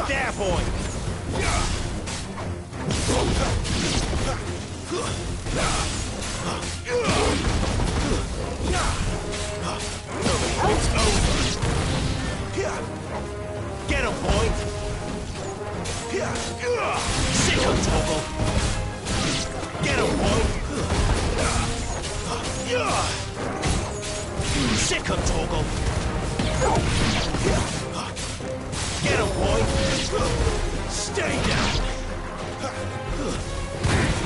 There, boy! Get him, boy! Sick him, Toggle! Get him, boy! Sick him, Toggle! Get him, boy! Stay down!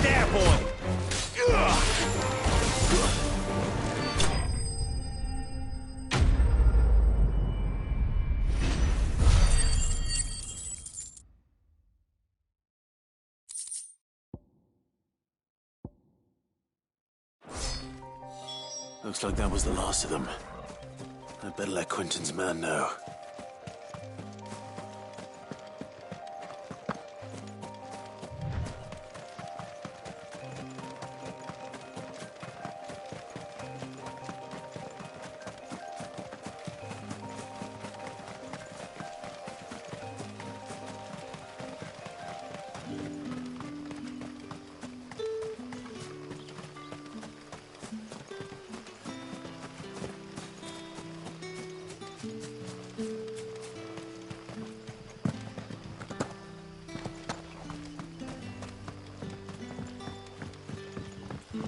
There, boy! Looks like that was the last of them. I'd better let Quinton's man know.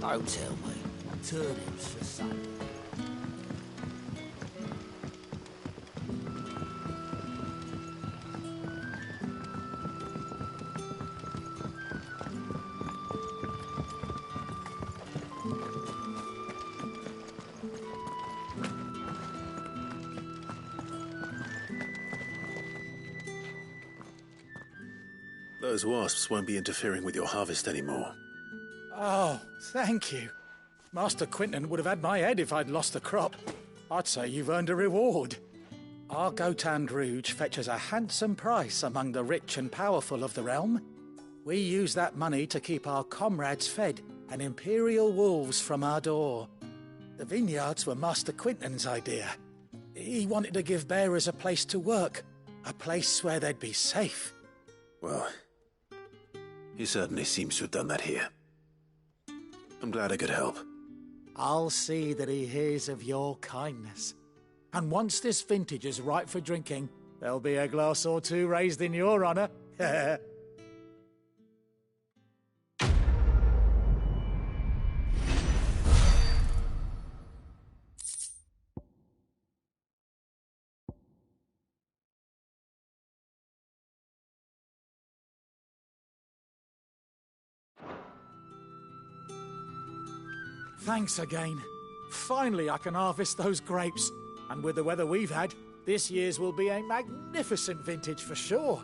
Don't tell me. Turnips for supper. Those wasps won't be interfering with your harvest anymore. Oh, thank you. Master Quinton would have had my head if I'd lost the crop. I'd say you've earned a reward. Our Gotand Rouge fetches a handsome price among the rich and powerful of the realm. We use that money to keep our comrades fed and imperial wolves from our door. The vineyards were Master Quinton's idea. He wanted to give bearers a place to work, a place where they'd be safe. Well, he certainly seems to have done that here. I'm glad I could help. I'll see that he hears of your kindness. And once this vintage is ripe for drinking, there'll be a glass or two raised in your honour. Thanks again. Finally I can harvest those grapes. And with the weather we've had, this year's will be a magnificent vintage for sure.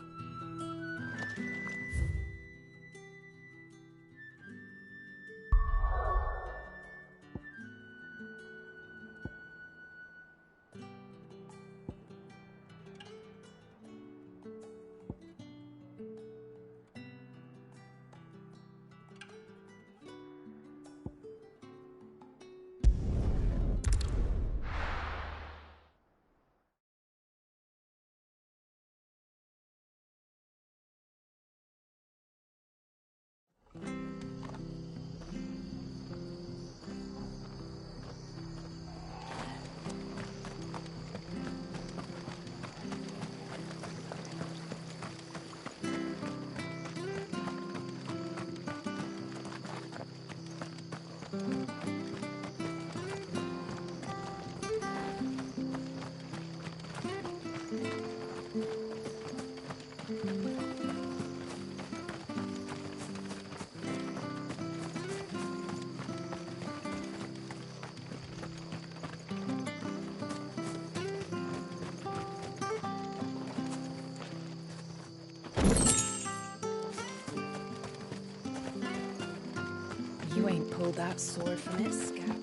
You ain't pulled that sword from its scabbard.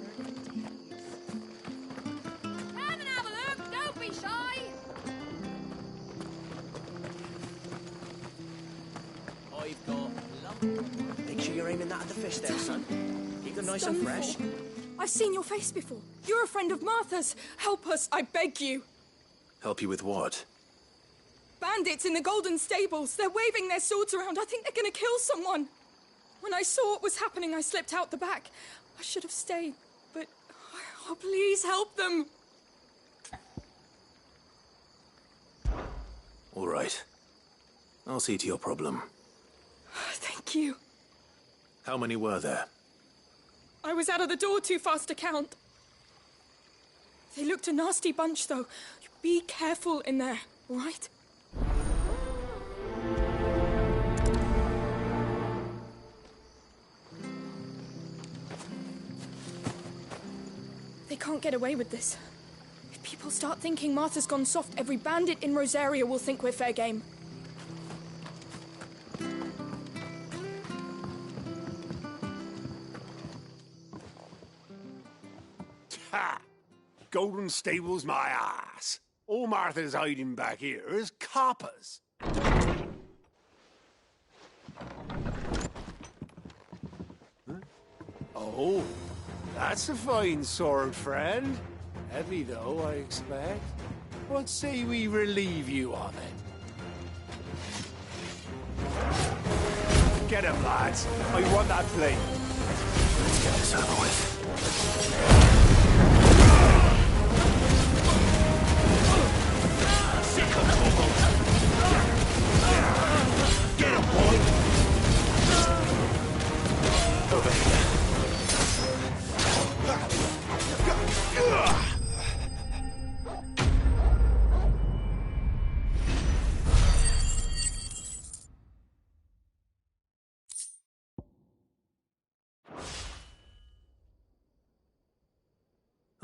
Come and have a look, don't be shy! I've got Make sure you're aiming that at the fish there, son. Keep them nice and fresh. I've seen your face before. You're a friend of Martha's. Help us, I beg you. Help you with what? Bandits in the Golden Stables. They're waving their swords around. I think they're gonna kill someone. When I saw what was happening, I slipped out the back. I should have stayed, but... Oh, please help them. All right. I'll see to your problem. Thank you. How many were there? I was out of the door too fast to count. They looked a nasty bunch, though. Be careful in there, all right? They can't get away with this. If people start thinking Martha's gone soft, every bandit in Rosaria will think we're fair game. Ha! Golden Stables my ass. All Martha's hiding back here is coppers. Huh? Oh, that's a fine sword, friend. Heavy, though, I expect. What say we relieve you on it? Get him, lads. I want that plate. Let's get this over with. Get him, boy! Over here.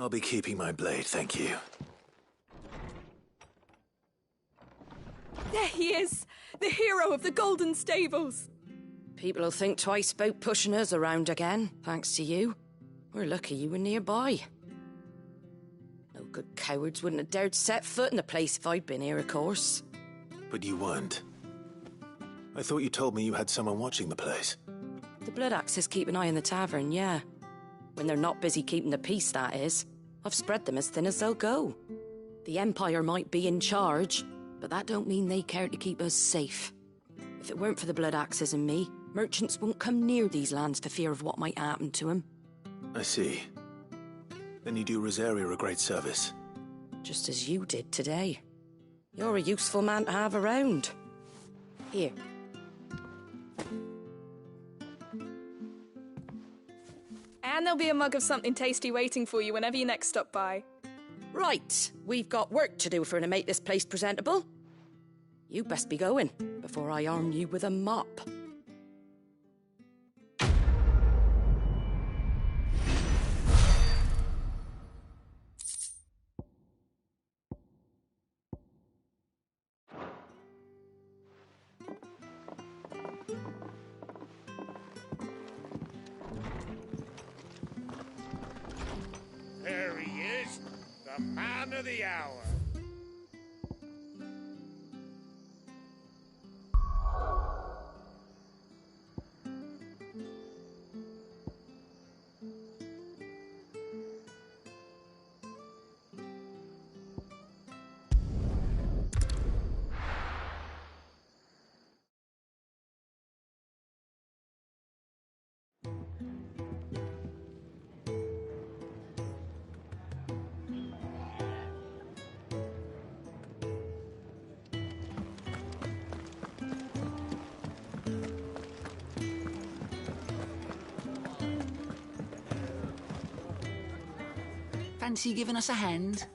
I'll be keeping my blade, thank you. There he is! The hero of the Golden Stables! People will think twice about pushing us around again, thanks to you. We're lucky you were nearby. No good cowards wouldn't have dared set foot in the place if I'd been here, of course. But you weren't. I thought you told me you had someone watching the place. The Blood Axes keep an eye on the tavern, yeah. When they're not busy keeping the peace, that is. I've spread them as thin as they'll go. The Empire might be in charge, but that don't mean they care to keep us safe. If it weren't for the Blood Axes and me, merchants won't come near these lands for fear of what might happen to them. I see. Then you do Rosaria a great service. Just as you did today. You're a useful man to have around. Here. And there'll be a mug of something tasty waiting for you whenever you next stop by. Right, we've got work to do to make this place presentable. You best be going, before I arm you with a mop. There he is, the man of the hour. Fancy giving us a hand?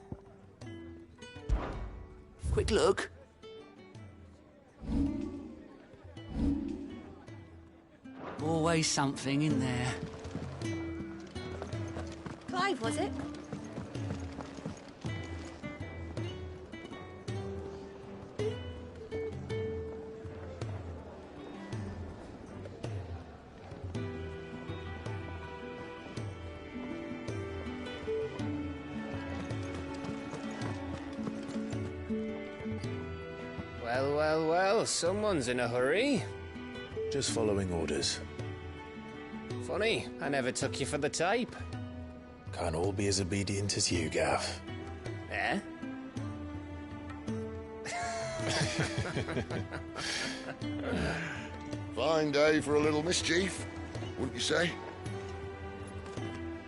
Quick look. Always something in there. Clive, was it? Well, someone's in a hurry. Just following orders. Funny, I never took you for the type. Can't all be as obedient as you, Gav. Eh? Fine day for a little mischief, wouldn't you say?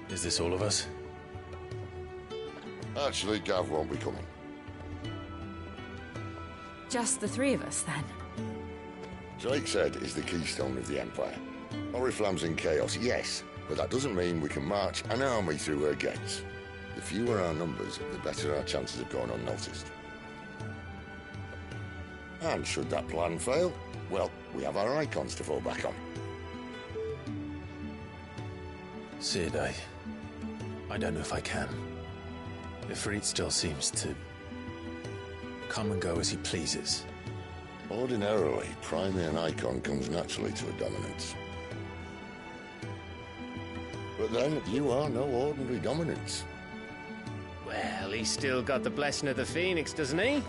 Is this all of us? Actually, Gav won't be coming. Just the three of us, then? Drakeshead is the keystone of the Empire. Oriflamme's in chaos, yes, but that doesn't mean we can march an army through her gates. The fewer our numbers, the better our chances of going unnoticed. And should that plan fail, well, we have our icons to fall back on. Sid, I don't know if I can. Ifrit still seems to come and go as he pleases. Ordinarily, priming an icon comes naturally to a dominance. But then, you are no ordinary dominance. Well, he's still got the blessing of the Phoenix, doesn't he?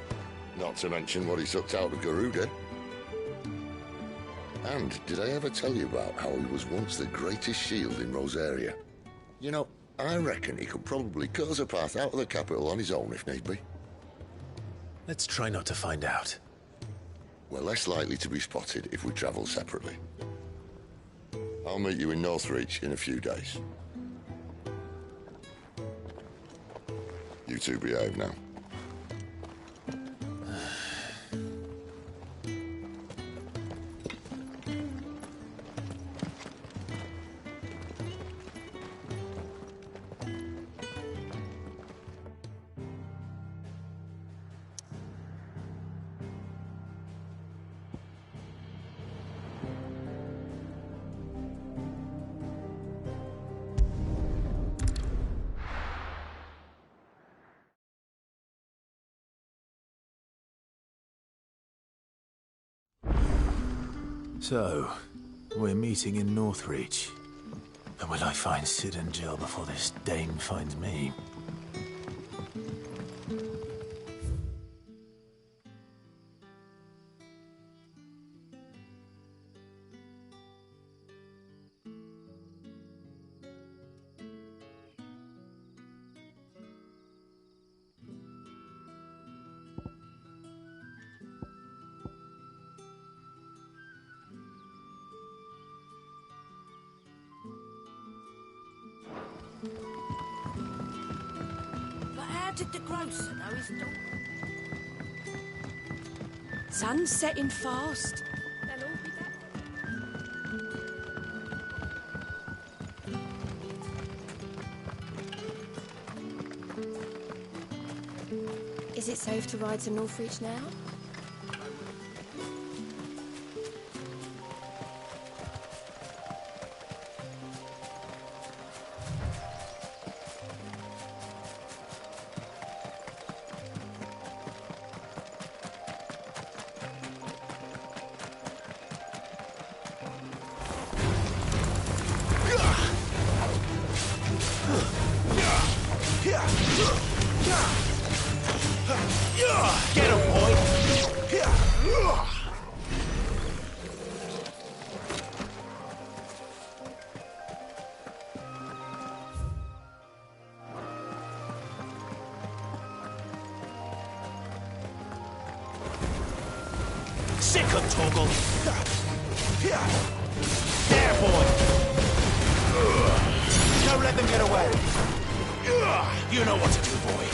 Not to mention what he sucked out of Garuda. And did I ever tell you about how he was once the greatest shield in Rosaria? You know, I reckon he could probably cut us a path out of the capital on his own if need be. Let's try not to find out. We're less likely to be spotted if we travel separately. I'll meet you in Northreach in a few days. You two behave now. So, we're meeting in Northreach. And will I find Sid and Jill before this dame finds me? But how did the grocer know his dog? Sun's setting fast. They'll all be back. Is it safe to ride to Northreach now? Get him, boy! Sick of Toggle! There, boy! Don't let them get away! You know what to do, boy!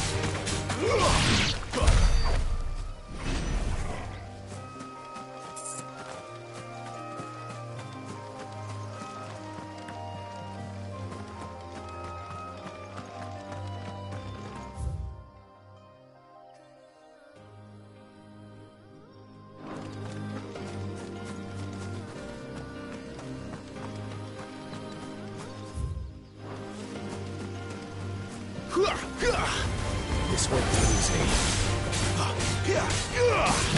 This won't be easy.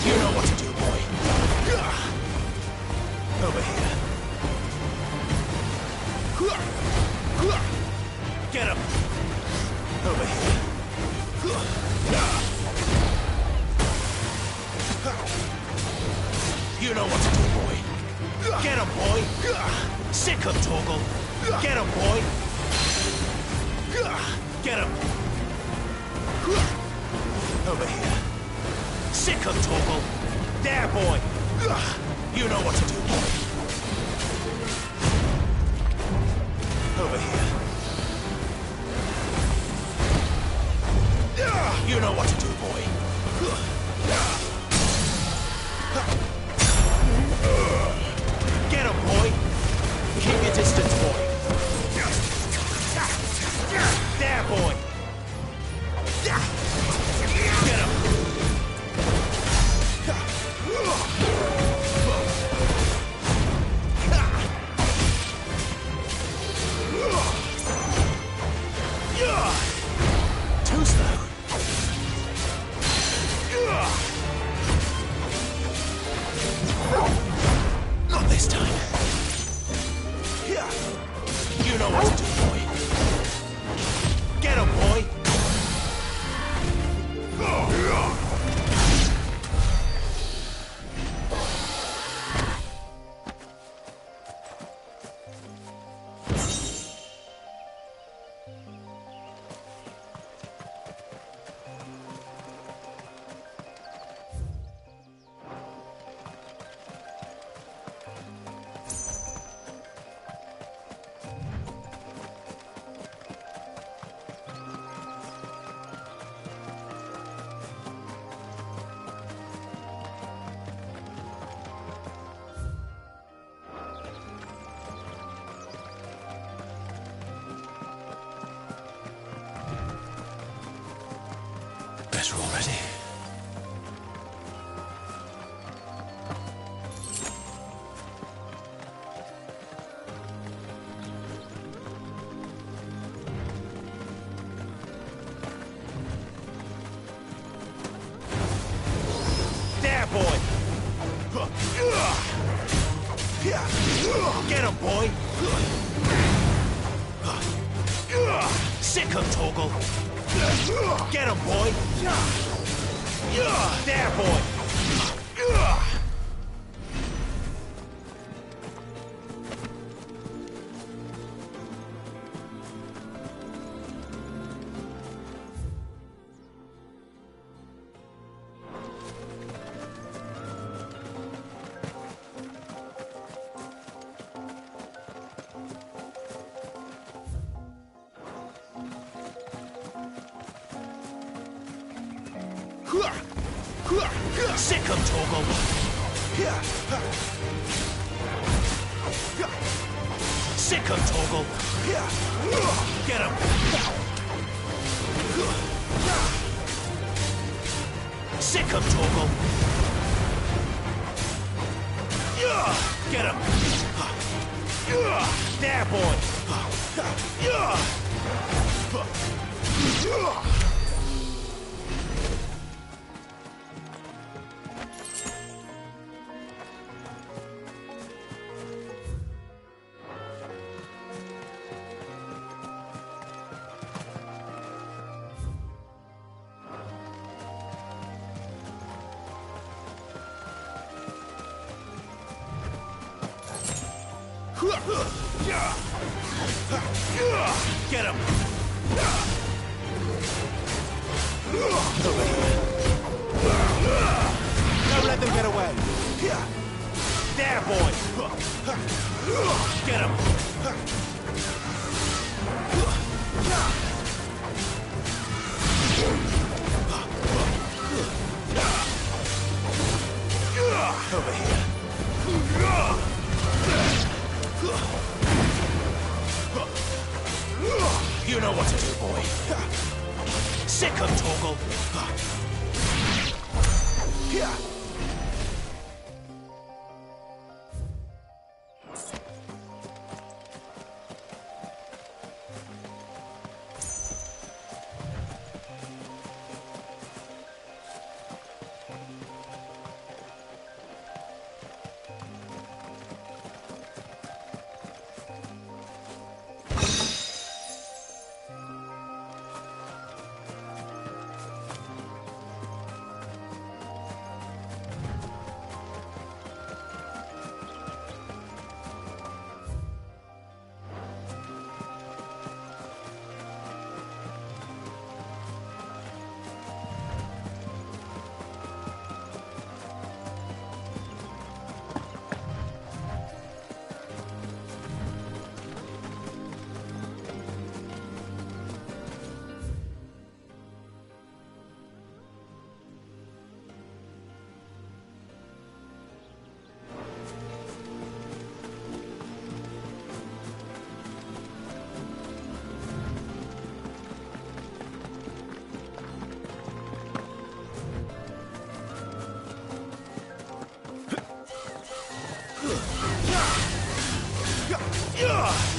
You know what to do, boy. Over here. Get him. Over here. You know what to do, boy. Get him, boy. Sick of Toggle. Get him, boy. Get him. Over here. Sick of Toggle. There, boy. You know what to do, boy. Over here. You know what to do, boy. Get him, boy. Keep your distance, boy. There, boy. Get him. Too slow. Not this time. You know what to do, boy. Get him, boy. Better already. There, boy. Get him, boy! Sick him, Torgal! Get him, boy! There, boy! Sick him, Torgal! Sick him, Torgal! Get him! Sick him, Torgal! Get him! There, boy! Get him! Don't let them get away! There, boy! Get him! Over here! You know what to do, boy. Sick him, Torgal.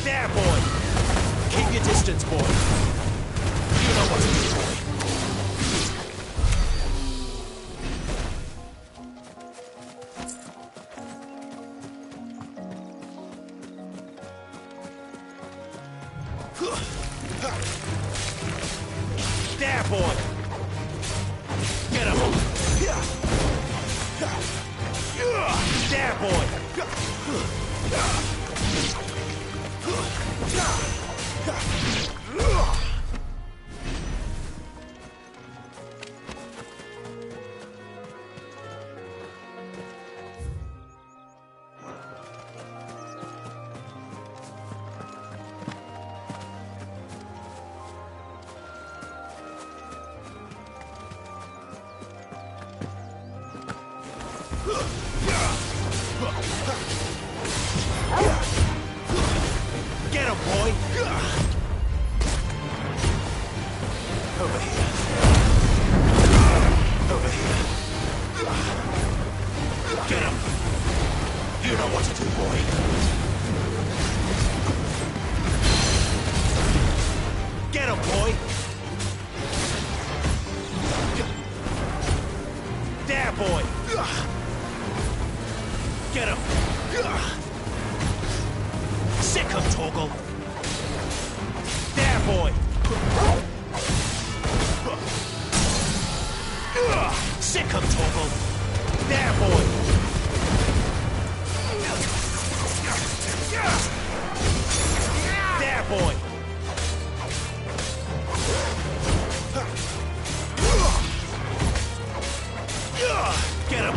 There, boy! Keep your distance, boy. You know what to do, boy. There, boy! Get him! There, boy! Get him, boy! Over here. Over here. Get him! You know what to do, boy. Get him, boy! There, boy! Get him! Sick 'em, Torgal. There, boy. Sick 'em, Torgal. There, boy. There, boy. Get him.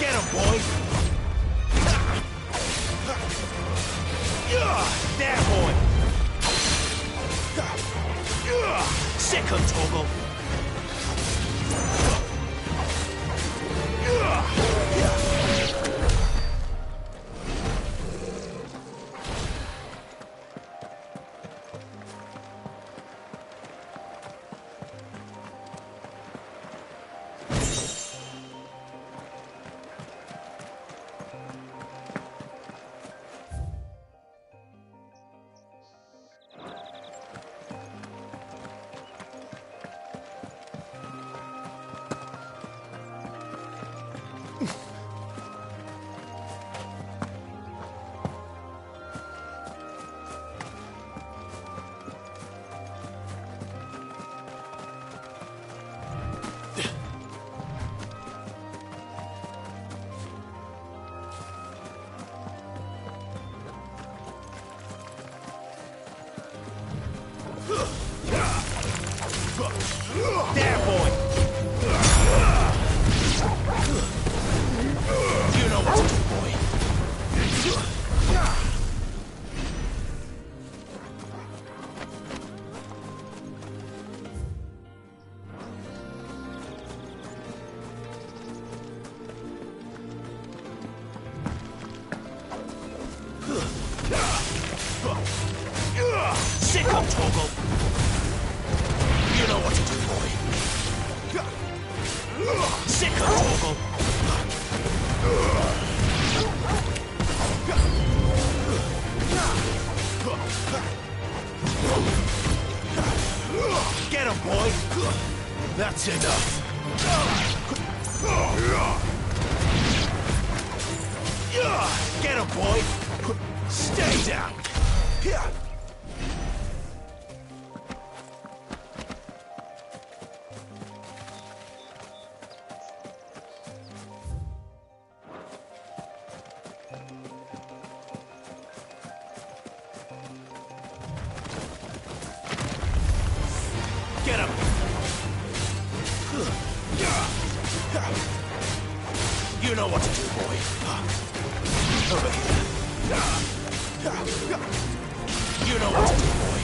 Get him, boy. There, boy. Sick 'em, Torgal. There, boy! You know what to do, boy. Sick 'em, Torgal! You know what to do, boy. Sick 'em, Torgal! Get him, boy! That's enough. Get him, boy! Stay down! Get him! You know what to do, boy. Over here. You know what to do, boy.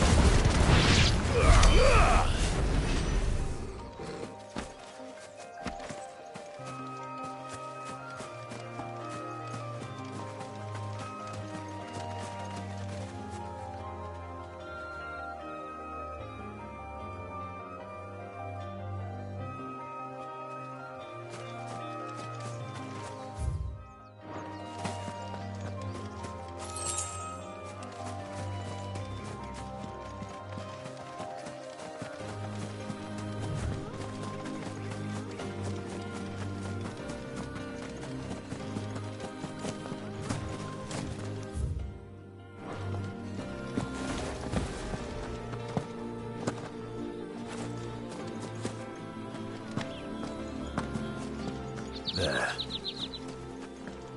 There.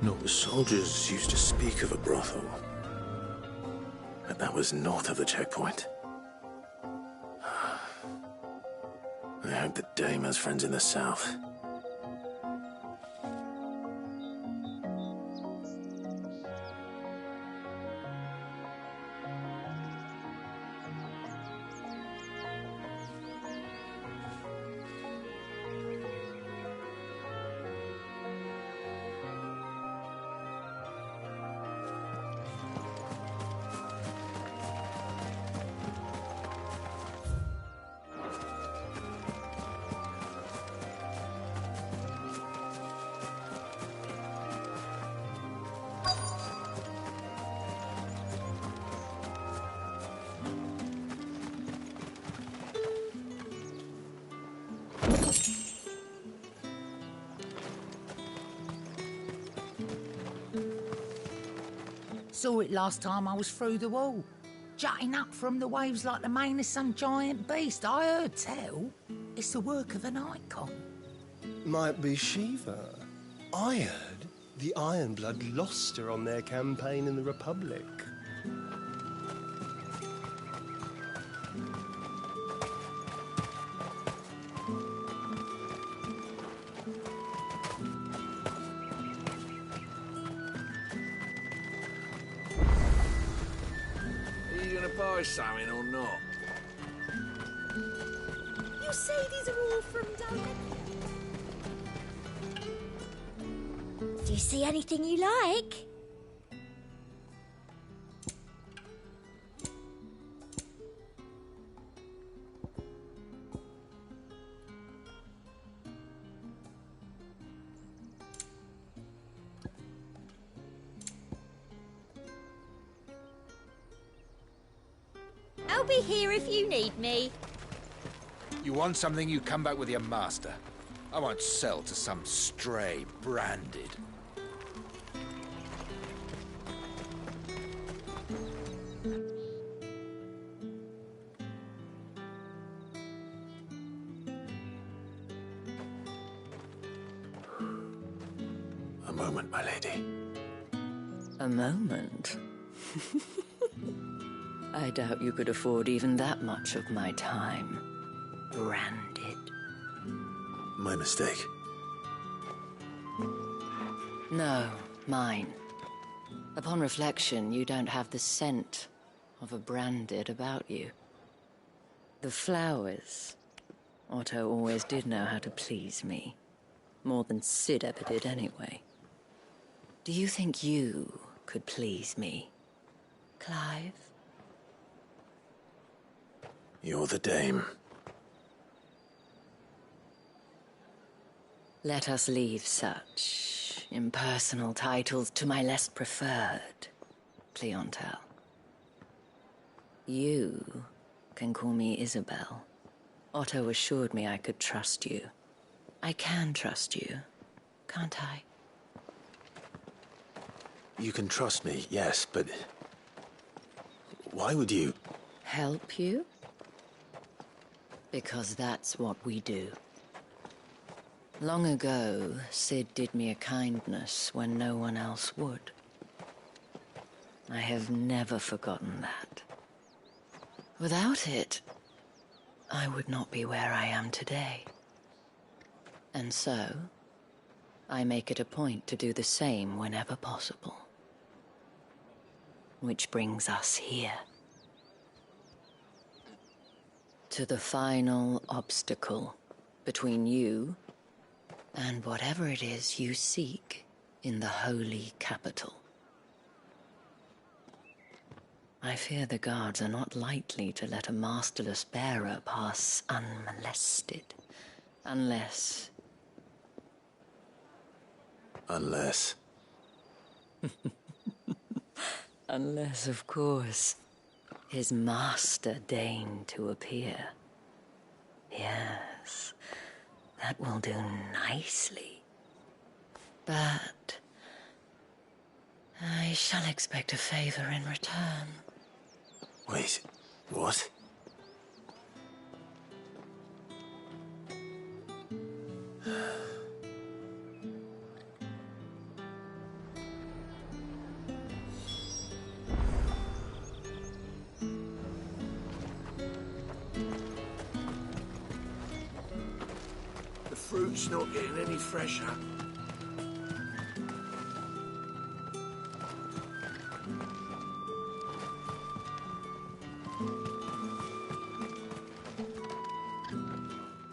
No, the soldiers used to speak of a brothel. But that was north of the checkpoint. I hope that Dame has friends in the south. saw it last time I was through the wall. Jutting up from the waves like the mane of some giant beast. I heard tell. It's the work of an icon. Might be Shiva. I heard the Ironblood lost her on their campaign in the Republic. Are you gonna buy something or not? You say these are all from down there? Do you see anything you like? I'll be here if you need me. You want something, you come back with your master. I won't sell to some stray branded. A moment, my lady. A moment? I doubt you could afford even that much of my time. Branded. My mistake. No, mine. Upon reflection, you don't have the scent of a branded about you. The flowers. Otto always did know how to please me. More than Sid ever did anyway. Do you think you could please me, Clive? You're the dame. Let us leave such impersonal titles to my less preferred clientele. You can call me Isabel. Otto assured me I could trust you. I can trust you, can't I? You can trust me, yes, but... why would you... Help you? Because that's what we do. Long ago, Sid did me a kindness when no one else would. I have never forgotten that. Without it, I would not be where I am today. And so, I make it a point to do the same whenever possible. Which brings us here. To the final obstacle between you and whatever it is you seek in the holy capital. I fear the guards are not likely to let a masterless bearer pass unmolested, unless... Unless... Unless, of course, his master deigned to appear. Yes, that will do nicely. But I shall expect a favor in return. Wait, what? The fruit's not getting any fresher.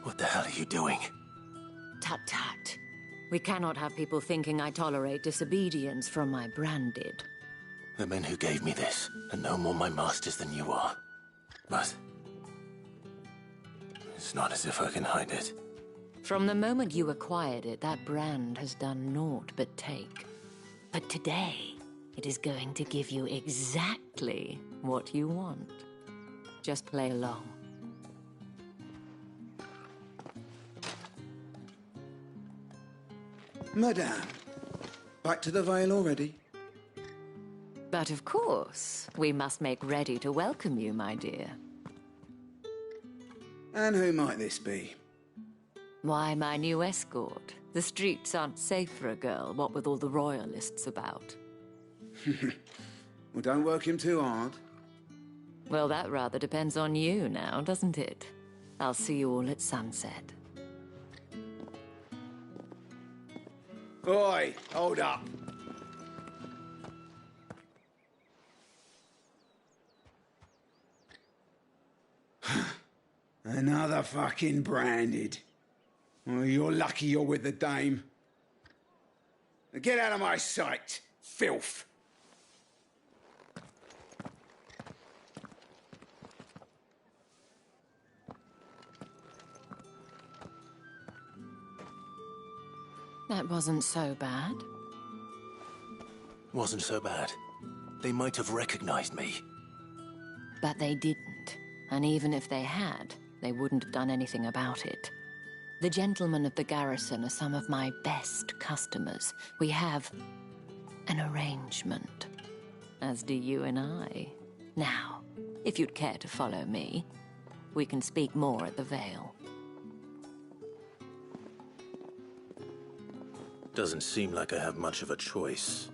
What the hell are you doing? Tut tut. We cannot have people thinking I tolerate disobedience from my branded. The men who gave me this are no more my masters than you are. But... it's not as if I can hide it. From the moment you acquired it, that brand has done naught but take. But today, it is going to give you exactly what you want. Just play along. Madame, back to the Vale already? But of course, we must make ready to welcome you, my dear. And who might this be? Why, my new escort. The streets aren't safe for a girl, what with all the royalists about. Well, don't work him too hard. Well, that rather depends on you now, doesn't it? I'll see you all at sunset. Oi, hold up. Another fucking branded. Well, you're lucky you're with the dame. Now get out of my sight, filth. That wasn't so bad. Wasn't so bad. They might have recognized me. But they didn't. And even if they had, they wouldn't have done anything about it. The gentlemen of the garrison are some of my best customers. We have an arrangement, as do you and I. Now, if you'd care to follow me, we can speak more at the Vale. Doesn't seem like I have much of a choice.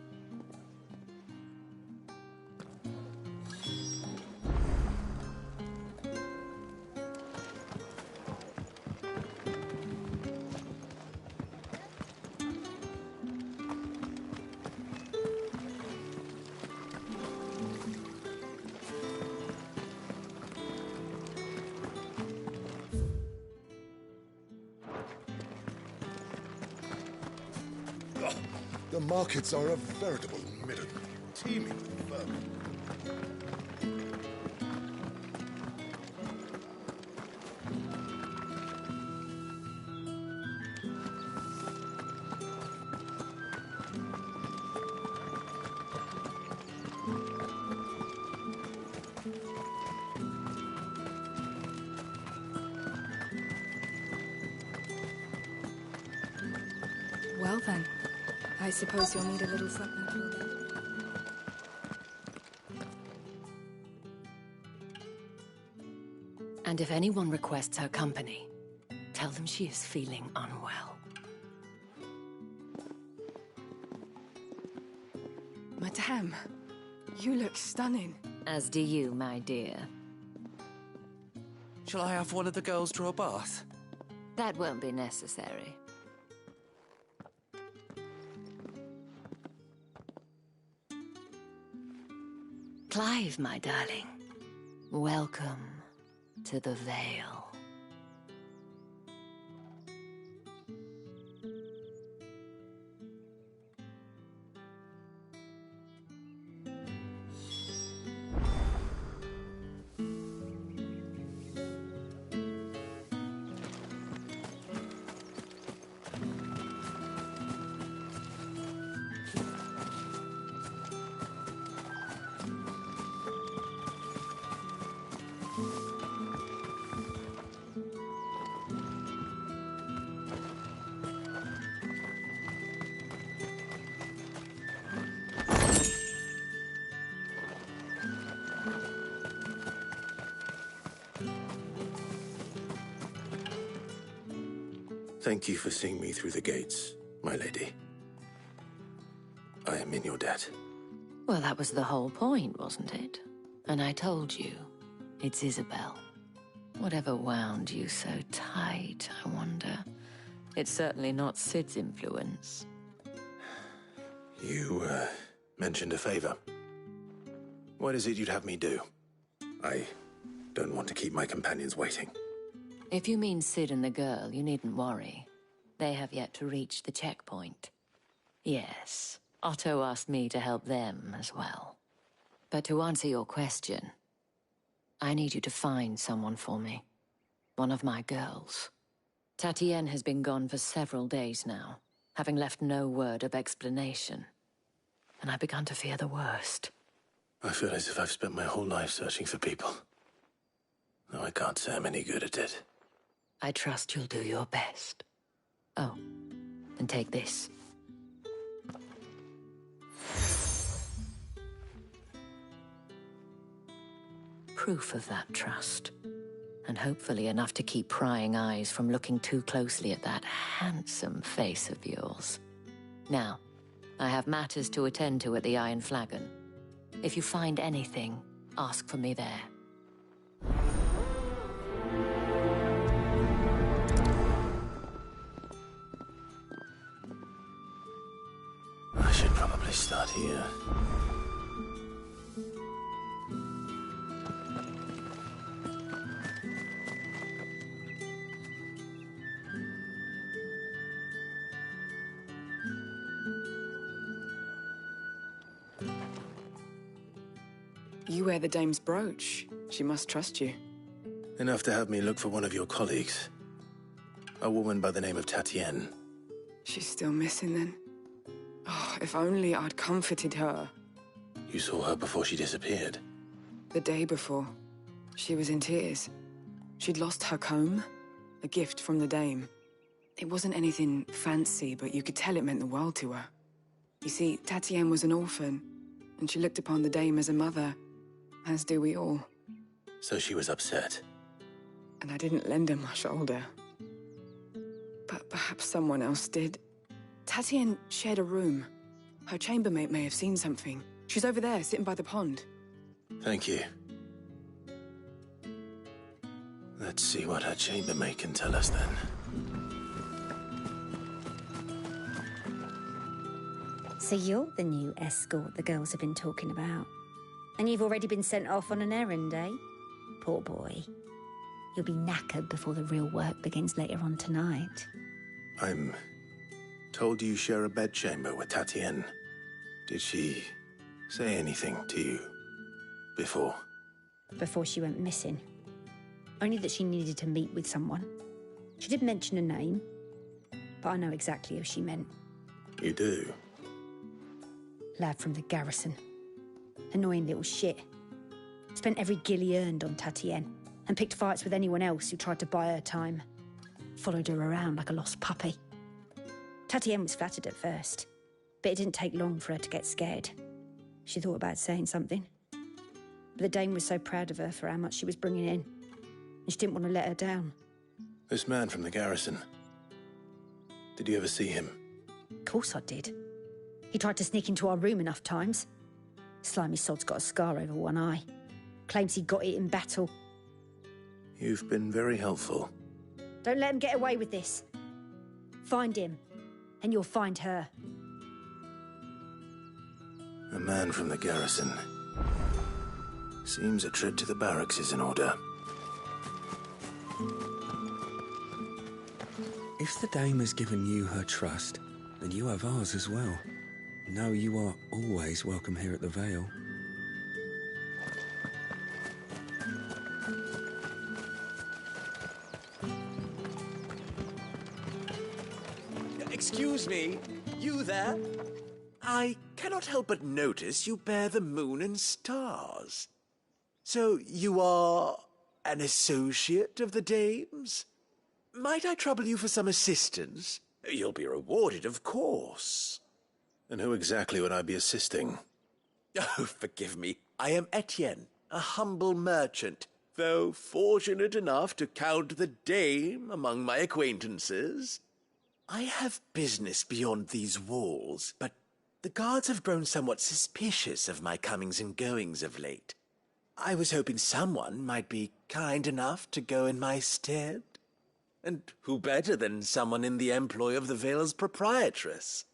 The markets are a veritable midden, teeming with vermin. Well then, I suppose you'll need a little something till then. And if anyone requests her company, tell them she is feeling unwell. Madame, you look stunning. As do you, my dear. Shall I have one of the girls draw a bath? That won't be necessary. Clive, my darling. Welcome to the Vale. Thank you for seeing me through the gates, my lady. I am in your debt. Well, that was the whole point, wasn't it? And I told you, it's Isabel. Whatever wound you so tight, I wonder. It's certainly not Sid's influence. You, mentioned a favor. What is it you'd have me do? I don't want to keep my companions waiting. If you mean Sid and the girl, you needn't worry. They have yet to reach the checkpoint. Yes, Otto asked me to help them as well. But to answer your question, I need you to find someone for me. One of my girls. Tatienne has been gone for several days now, having left no word of explanation. And I've begun to fear the worst. I feel as if I've spent my whole life searching for people. Though I can't say I'm any good at it. I trust you'll do your best. Oh, and take this. proof of that trust. And hopefully enough to keep prying eyes from looking too closely at that handsome face of yours. Now, I have matters to attend to at the Iron Flagon. If you find anything, ask for me there. I should probably start here. You wear the dame's brooch. She must trust you. Enough to have me look for one of your colleagues. A woman by the name of Tatienne. She's still missing then? Oh, if only I'd comforted her. You saw her before she disappeared? The day before. She was in tears. She'd lost her comb, a gift from the dame. It wasn't anything fancy, but you could tell it meant the world to her. You see, Tatienne was an orphan, and she looked upon the dame as a mother, as do we all. So she was upset. And I didn't lend her my shoulder. But perhaps someone else did. Tatienne shared a room. Her chambermaid may have seen something. She's over there, sitting by the pond. Thank you. Let's see what her chambermaid can tell us then. So you're the new escort the girls have been talking about. And you've already been sent off on an errand, eh? Poor boy. You'll be knackered before the real work begins later on tonight. I'm told you share a bedchamber with Tatienne. Did she say anything to you before? Before she went missing. Only that she needed to meet with someone. She did mention a name, but I know exactly who she meant. You do? Lad from the garrison. Annoying little shit. Spent every guil he earned on Tatienne, and picked fights with anyone else who tried to buy her time. Followed her around like a lost puppy. Tatienne was flattered at first, but it didn't take long for her to get scared. She thought about saying something. But the dame was so proud of her for how much she was bringing in, and she didn't want to let her down. This man from the garrison. Did you ever see him? Of course I did. He tried to sneak into our room enough times. Slimy sod's got a scar over one eye. Claims he got it in battle. You've been very helpful. Don't let him get away with this. Find him, and you'll find her. A man from the garrison. Seems a trip to the barracks is in order. If the dame has given you her trust, then you have ours as well. Know you are always welcome here at the Vale. Excuse me, you there? I cannot help but notice you bear the moon and stars. So you are an associate of the dame's? Might I trouble you for some assistance? You'll be rewarded, of course. And who exactly would I be assisting? Oh, forgive me. I am Etienne, a humble merchant, though fortunate enough to count the dame among my acquaintances. I have business beyond these walls, but the guards have grown somewhat suspicious of my comings and goings of late. I was hoping someone might be kind enough to go in my stead. And who better than someone in the employ of the Vale's proprietress?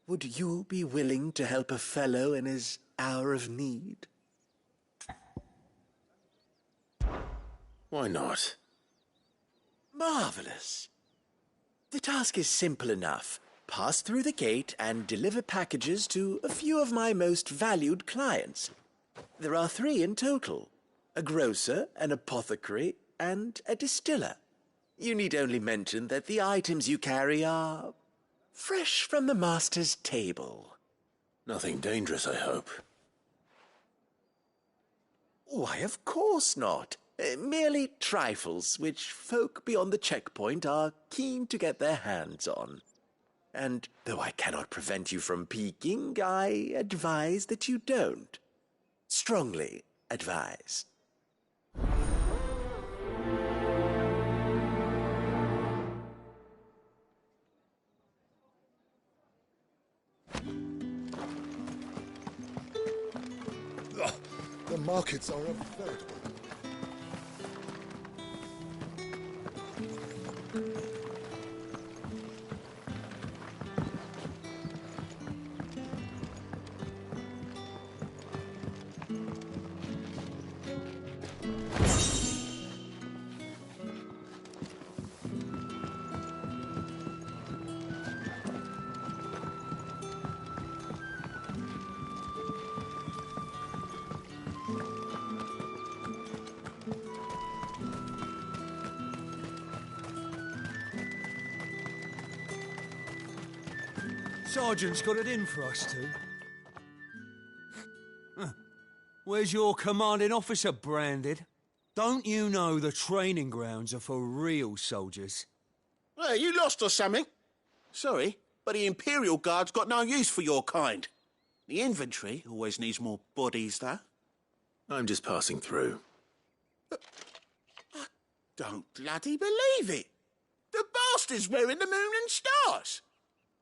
Would you be willing to help a fellow in his hour of need? Why not? Marvelous. The task is simple enough. Pass through the gate and deliver packages to a few of my most valued clients. There are 3 in total. A grocer, an apothecary, and a distiller. You need only mention that the items you carry are fresh from the master's table. Nothing dangerous, I hope. Why, of course not. Merely trifles which folk beyond the checkpoint are keen to get their hands on. And though I cannot prevent you from peeking, I advise that you don't. Strongly advise. The markets are a veritable... Sergeant's got it in for us two. Where's your commanding officer, Branded? Don't you know the training grounds are for real soldiers? Hey, you lost or something? Sorry, but the Imperial Guard's got no use for your kind. The infantry always needs more bodies, though. I'm just passing through. I don't bloody believe it. The bastard's wearing the moon and stars.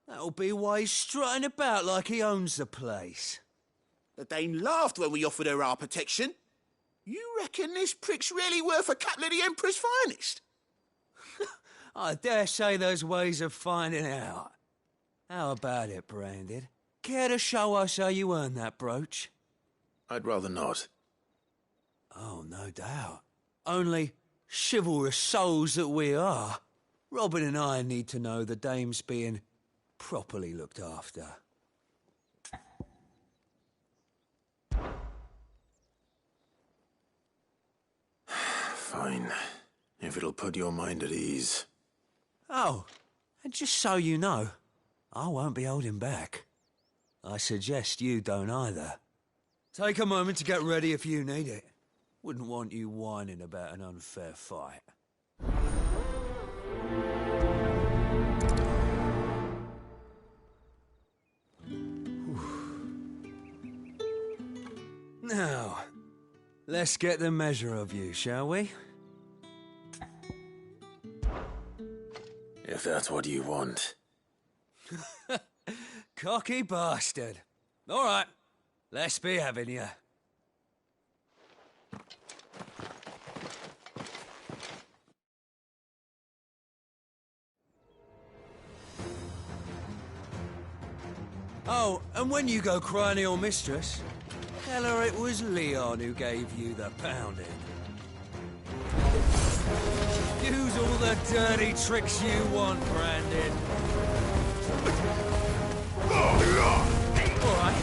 That'll be why he's strutting about like he owns the place. The Dane laughed when we offered her our protection. You reckon this prick's really worth a couple of the Emperor's finest? I dare say there's ways of finding out. How about it, Branded? Care to show us how you earned that brooch? I'd rather not. Oh, no doubt. Only chivalrous souls that we are, Robin and I need to know the dame's being properly looked after. Fine. If it'll put your mind at ease. Oh, and just so you know, I won't be holding back. I suggest you don't either. Take a moment to get ready if you need it. Wouldn't want you whining about an unfair fight. Now, let's get the measure of you, shall we? If that's what you want. Cocky bastard. All right, let's be having you. Oh, and when you go crying to your mistress, tell her it was Leon who gave you the pounding. Use all the dirty tricks you want, Brandon. All right.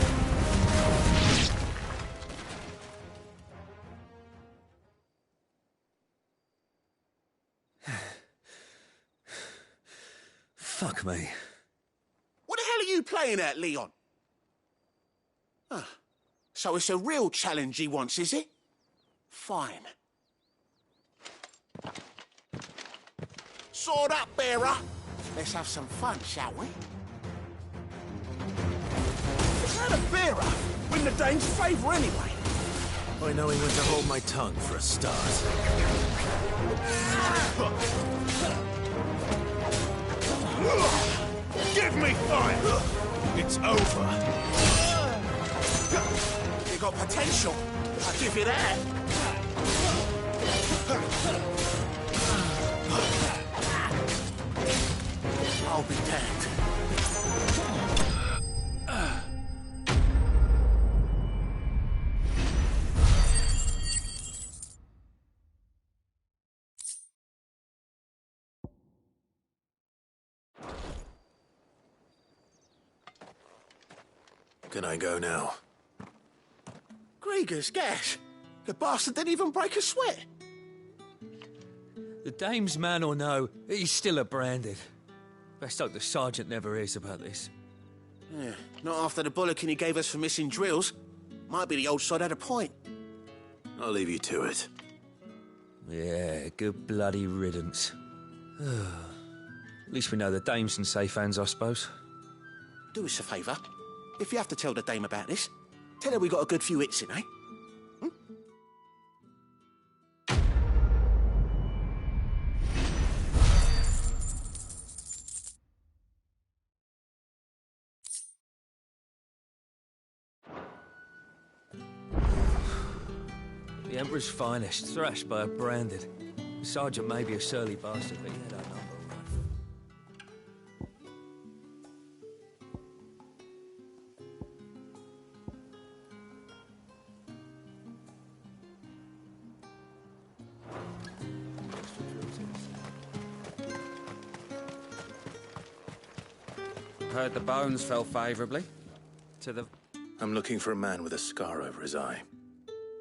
Fuck me. What the hell are you playing at, Leon? So it's a real challenge he wants, is it? Fine. Sword up, bearer. Let's have some fun, shall we? How the bearer win the Dane's favour anyway? By knowing when to hold my tongue for a start. Give me fire! It's over. You got potential. I'll give you that. I'll be damned. Can I go now? Grieger's gas. The bastard didn't even break a sweat. The dame's man or no, he's still a Branded. Best hope the sergeant never hears about this. Yeah, not after the bollocking he gave us for missing drills. Might be the old sod had a point. I'll leave you to it. Yeah, good bloody riddance. At least we know the dame's in safe hands, I suppose. Do us a favour. If you have to tell the dame about this, tell her we got a good few hits in, eh? Emperor's finest, thrashed by a branded. The sergeant may be a surly bastard, but he had our number right. Heard the bones fell favourably to the... I'm looking for a man with a scar over his eye.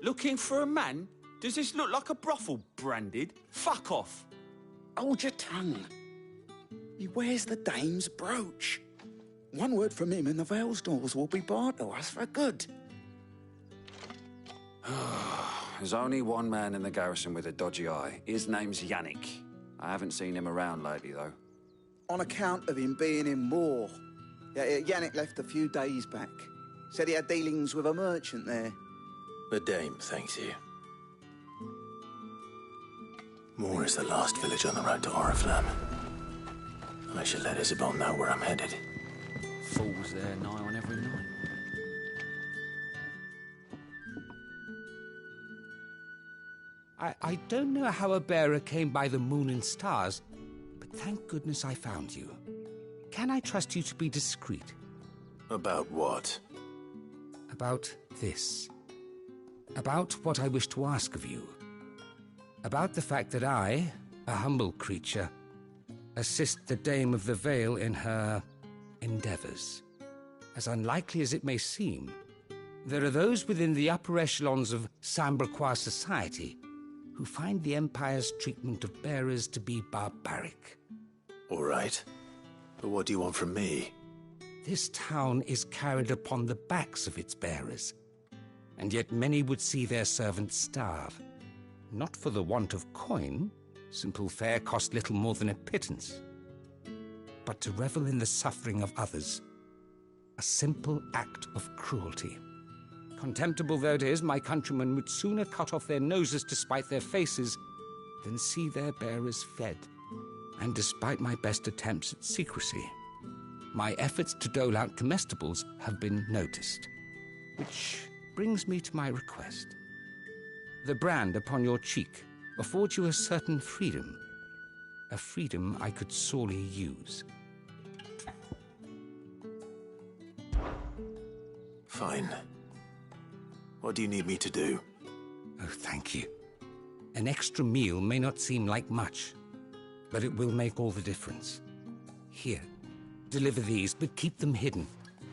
Looking for a man? Does this look like a brothel, Branded? Fuck off! Hold your tongue. He wears the dame's brooch. One word from him and the Vale's doors will be barred to us for good. There's only one man in the garrison with a dodgy eye. His name's Yannick. I haven't seen him around lately, though. On account of him being in war. Yannick left a few days back. Said he had dealings with a merchant there. The dame thanks you. Moor is the last village on the road to Oriflamme. I should let Isabel know where I'm headed. Fools there nigh on every night. I don't know how a bearer came by the moon and stars, but thank goodness I found you. Can I trust you to be discreet? About what? About this. About what I wish to ask of you. About the fact that I, a humble creature, assist the Dame of the Vale in her endeavors. As unlikely as it may seem, there are those within the upper echelons of Sambraquois society who find the Empire's treatment of bearers to be barbaric. All right. But what do you want from me? This town is carried upon the backs of its bearers, and yet many would see their servants starve. Not for the want of coin, simple fare cost little more than a pittance, but to revel in the suffering of others, a simple act of cruelty. Contemptible though it is, my countrymen would sooner cut off their noses to spite their faces than see their bearers fed. And despite my best attempts at secrecy, my efforts to dole out comestibles have been noticed. Which brings me to my request. The brand upon your cheek affords you a certain freedom. A freedom I could sorely use. Fine. What do you need me to do? Oh, thank you. An extra meal may not seem like much, but it will make all the difference. Here, deliver these, but keep them hidden.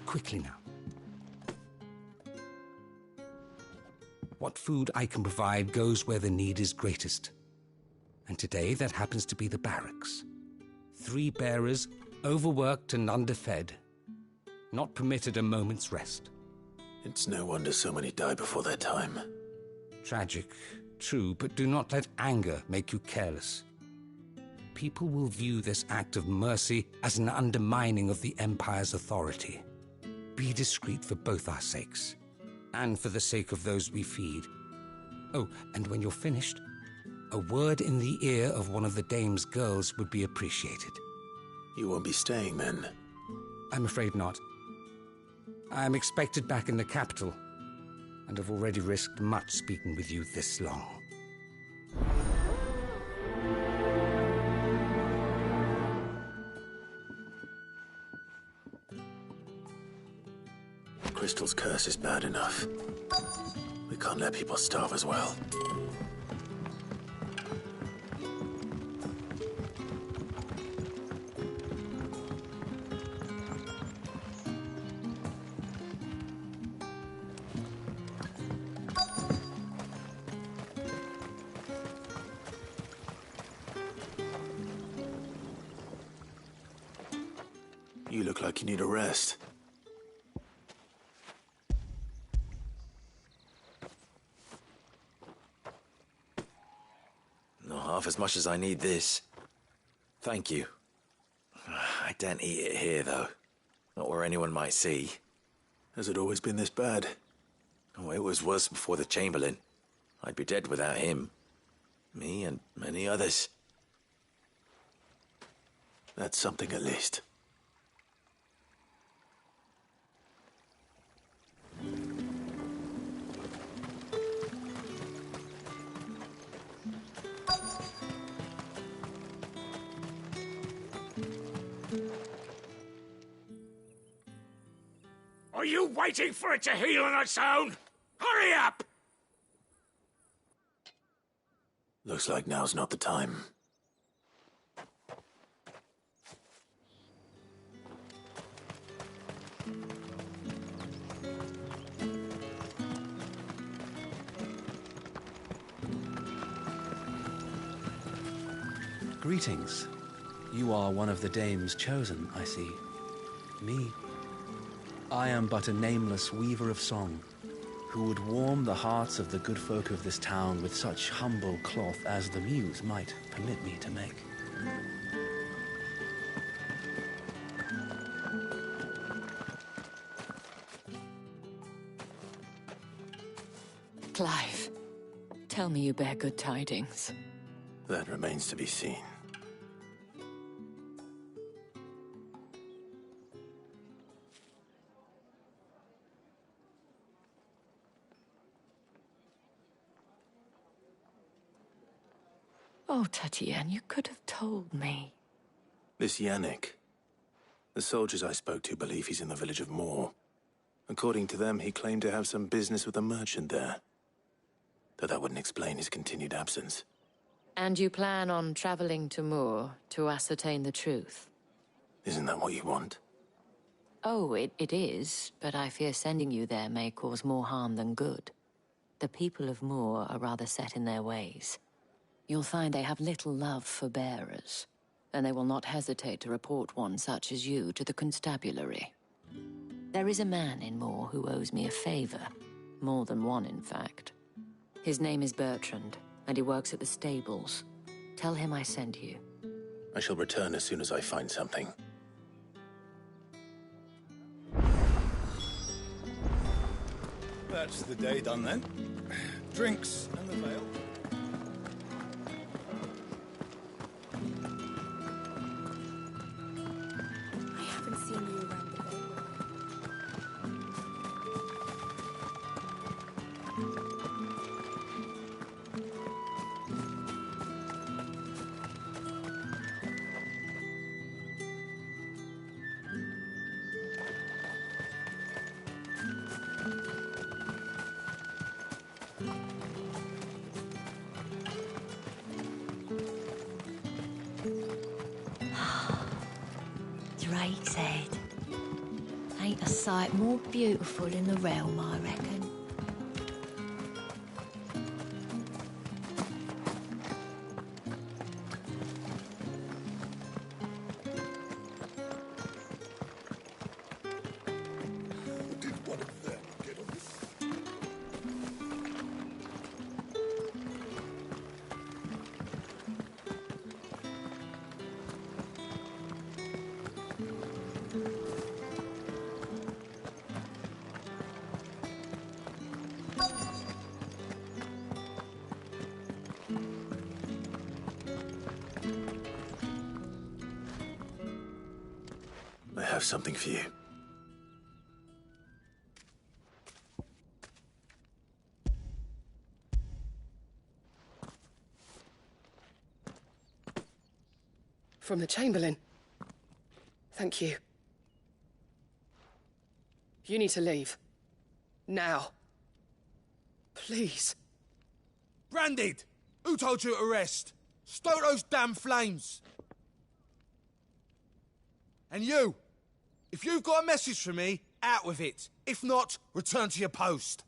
Quickly now. What food I can provide goes where the need is greatest. And today that happens to be the barracks. 3 bearers, overworked and underfed, not permitted a moment's rest. It's no wonder so many die before their time. Tragic, true, but do not let anger make you careless. People will view this act of mercy as an undermining of the Empire's authority. Be discreet for both our sakes, and for the sake of those we feed. Oh, and when you're finished, a word in the ear of one of the Dame's girls would be appreciated. You won't be staying then? I'm afraid not. I'm expected back in the capital, and have already risked much speaking with you this long. Crystal's curse is bad enough. We can't let people starve as well. You look like you need a rest. Not half as much as I need this. Thank you. I daren't eat it here, though. Not where anyone might see. Has it always been this bad? Oh, it was worse before the Chamberlain. I'd be dead without him. Me and many others. That's something at least. Are you waiting for it to heal on its own? Hurry up! Looks like now's not the time. Greetings. You are one of the dames chosen, I see. Me? I am but a nameless weaver of song, who would warm the hearts of the good folk of this town with such humble cloth as the muse might permit me to make. Clive, tell me you bear good tidings. That remains to be seen. Oh, Tatiana, you could have told me. This Yannick. The soldiers I spoke to believe he's in the village of Moor. According to them, he claimed to have some business with a merchant there. Though that wouldn't explain his continued absence. And you plan on traveling to Moor to ascertain the truth? Isn't that what you want? Oh, it is, but I fear sending you there may cause more harm than good. The people of Moor are rather set in their ways. You'll find they have little love for bearers, and they will not hesitate to report one such as you to the constabulary. There is a man in Moor who owes me a favor. More than one, in fact. His name is Bertrand, and he works at the stables. Tell him I sent you. I shall return as soon as I find something. That's the day done then. Drinks and the veil. I haven't seen you around the bay. Drake's Head. Ain't a sight more beautiful in the realm, I reckon. I have something for you. From the Chamberlain. Thank you. You need to leave. Now. Please. Branded! Who told you to rest? Stoke those damn flames! And you! If you've got a message for me, out with it. If not, return to your post.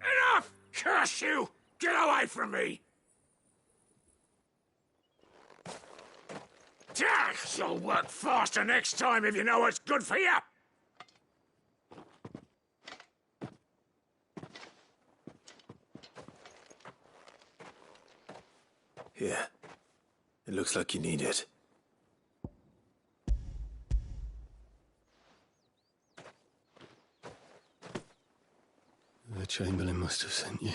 Enough! Curse you! Get away from me! You'll work faster next time if you know what's good for you! Here. It looks like you need it. The Chamberlain must have sent you,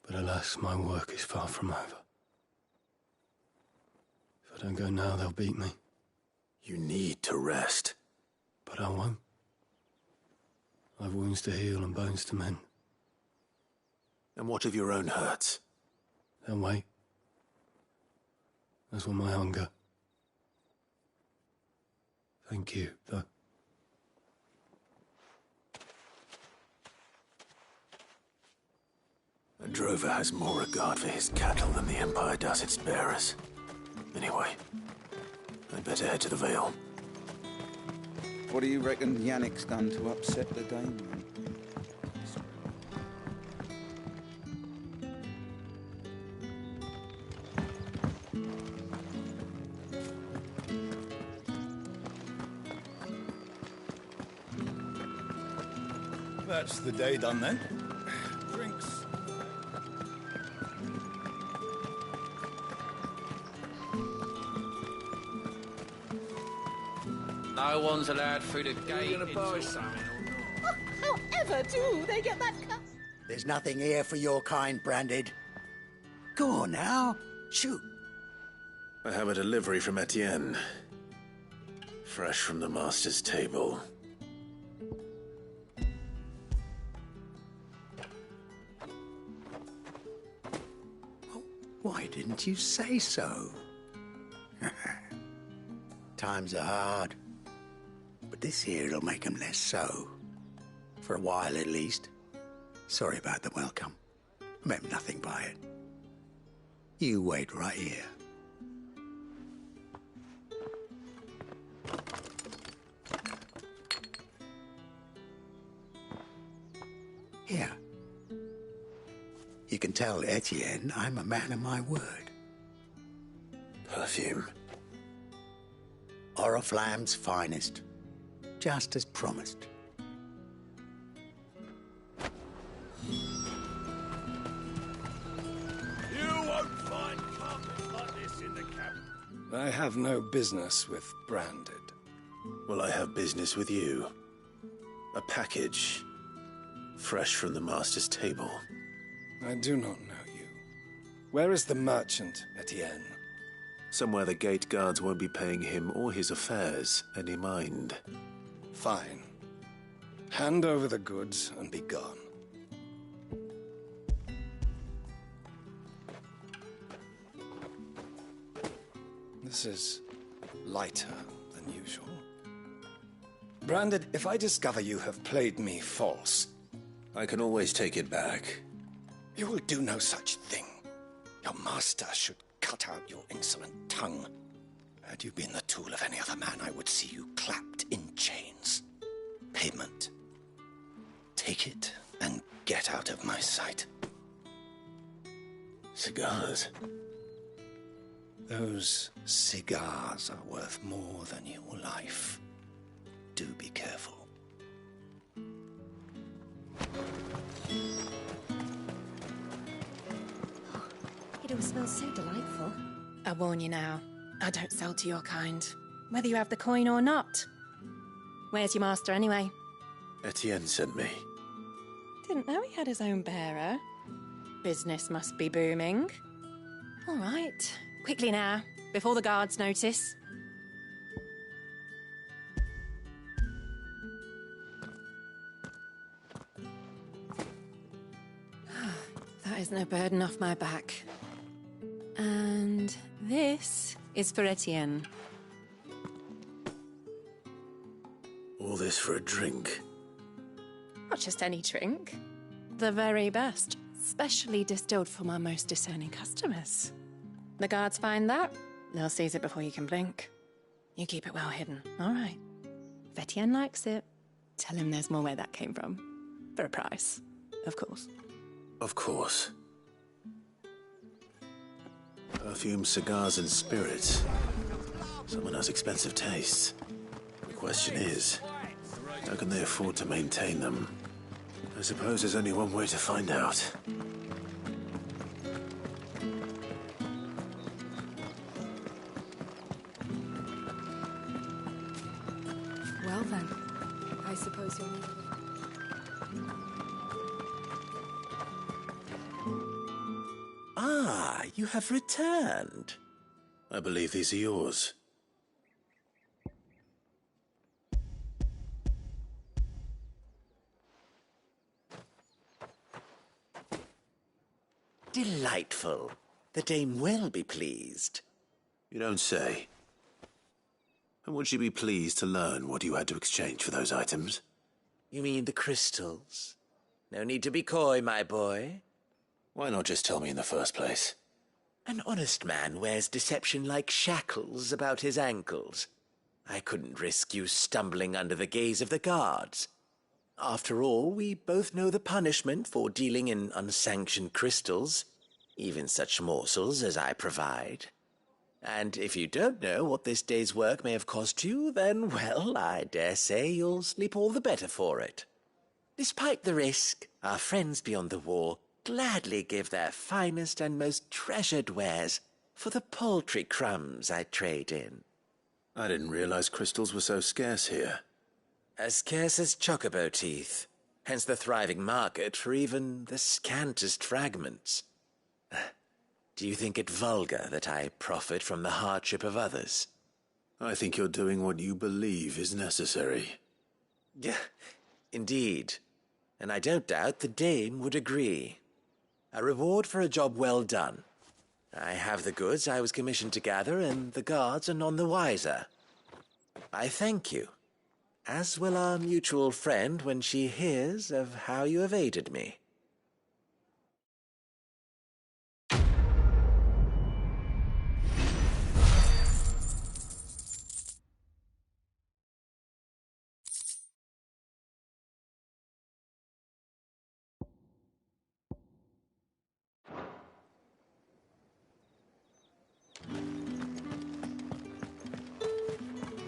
but alas, my work is far from over. I don't go now, they'll beat me. You need to rest. But I won't. I've wounds to heal and bones to mend. And what of your own hurts? They'll wait. As will my hunger. Thank you, though. A drover has more regard for his cattle than the Empire does its bearers. Anyway, I'd better head to the Vale. What do you reckon Yannick's done to upset the Dame? That's the day done then. Drinks. No one's allowed through the gate. However do they get that cut? There's nothing here for your kind, Branded. Go on now. Shoot. I have a delivery from Etienne. Fresh from the Master's table. Why didn't you say so? Times are hard. But this here'll make 'em less so. For a while, at least. Sorry about the welcome. Meant nothing by it. You wait right here. Here. You can tell Etienne I'm a man of my word. Perfume. Oriflamme's finest. Just as promised. You won't find carpet like this in the cabin. I have no business with Branded. Well, I have business with you. A package. Fresh from the Master's table. I do not know you. Where is the merchant, Etienne? Somewhere the gate guards won't be paying him or his affairs any mind. Fine. Hand over the goods and be gone. This is lighter than usual. Branded, if I discover you have played me false... I can always take it back. You will do no such thing. Your master should cut out your insolent tongue. Had you been the tool of any other man, I would see you clapped in chains. Payment. Take it and get out of my sight. Cigars? Those cigars are worth more than your life. Do be careful. It all smells so delightful. I warn you now, I don't sell to your kind, whether you have the coin or not. Where's your master anyway? Etienne sent me. Didn't know he had his own bearer. Business must be booming. All right, quickly now, before the guards notice. That is no burden off my back. And this is for Etienne. All this for a drink? Not just any drink. The very best, specially distilled for my most discerning customers. The guards find that, they'll seize it before you can blink. You keep it well hidden, all right? If Etienne likes it, tell him there's more where that came from. For a price, of course. Of course. Perfume, cigars, and spirits. Someone has expensive tastes. The question is, how can they afford to maintain them? I suppose there's only one way to find out. Well then, I suppose you'll need... Ah, you have returned. I believe these are yours. Delightful. The dame will be pleased. You don't say. And would she be pleased to learn what you had to exchange for those items? You mean the crystals? No need to be coy, my boy. Why not just tell me in the first place? An honest man wears deception like shackles about his ankles. I couldn't risk you stumbling under the gaze of the guards. After all, we both know the punishment for dealing in unsanctioned crystals, even such morsels as I provide. And if you don't know what this day's work may have cost you, then, well, I dare say you'll sleep all the better for it. Despite the risk, our friends beyond the wall gladly give their finest and most treasured wares for the paltry crumbs I trade in. I didn't realize crystals were so scarce here. As scarce as chocobo teeth, hence the thriving market for even the scantest fragments. Do you think it vulgar that I profit from the hardship of others? I think you're doing what you believe is necessary. Yeah, indeed. And I don't doubt the dame would agree. A reward for a job well done. I have the goods I was commissioned to gather, and the guards are none the wiser. I thank you, as will our mutual friend when she hears of how you have aided me.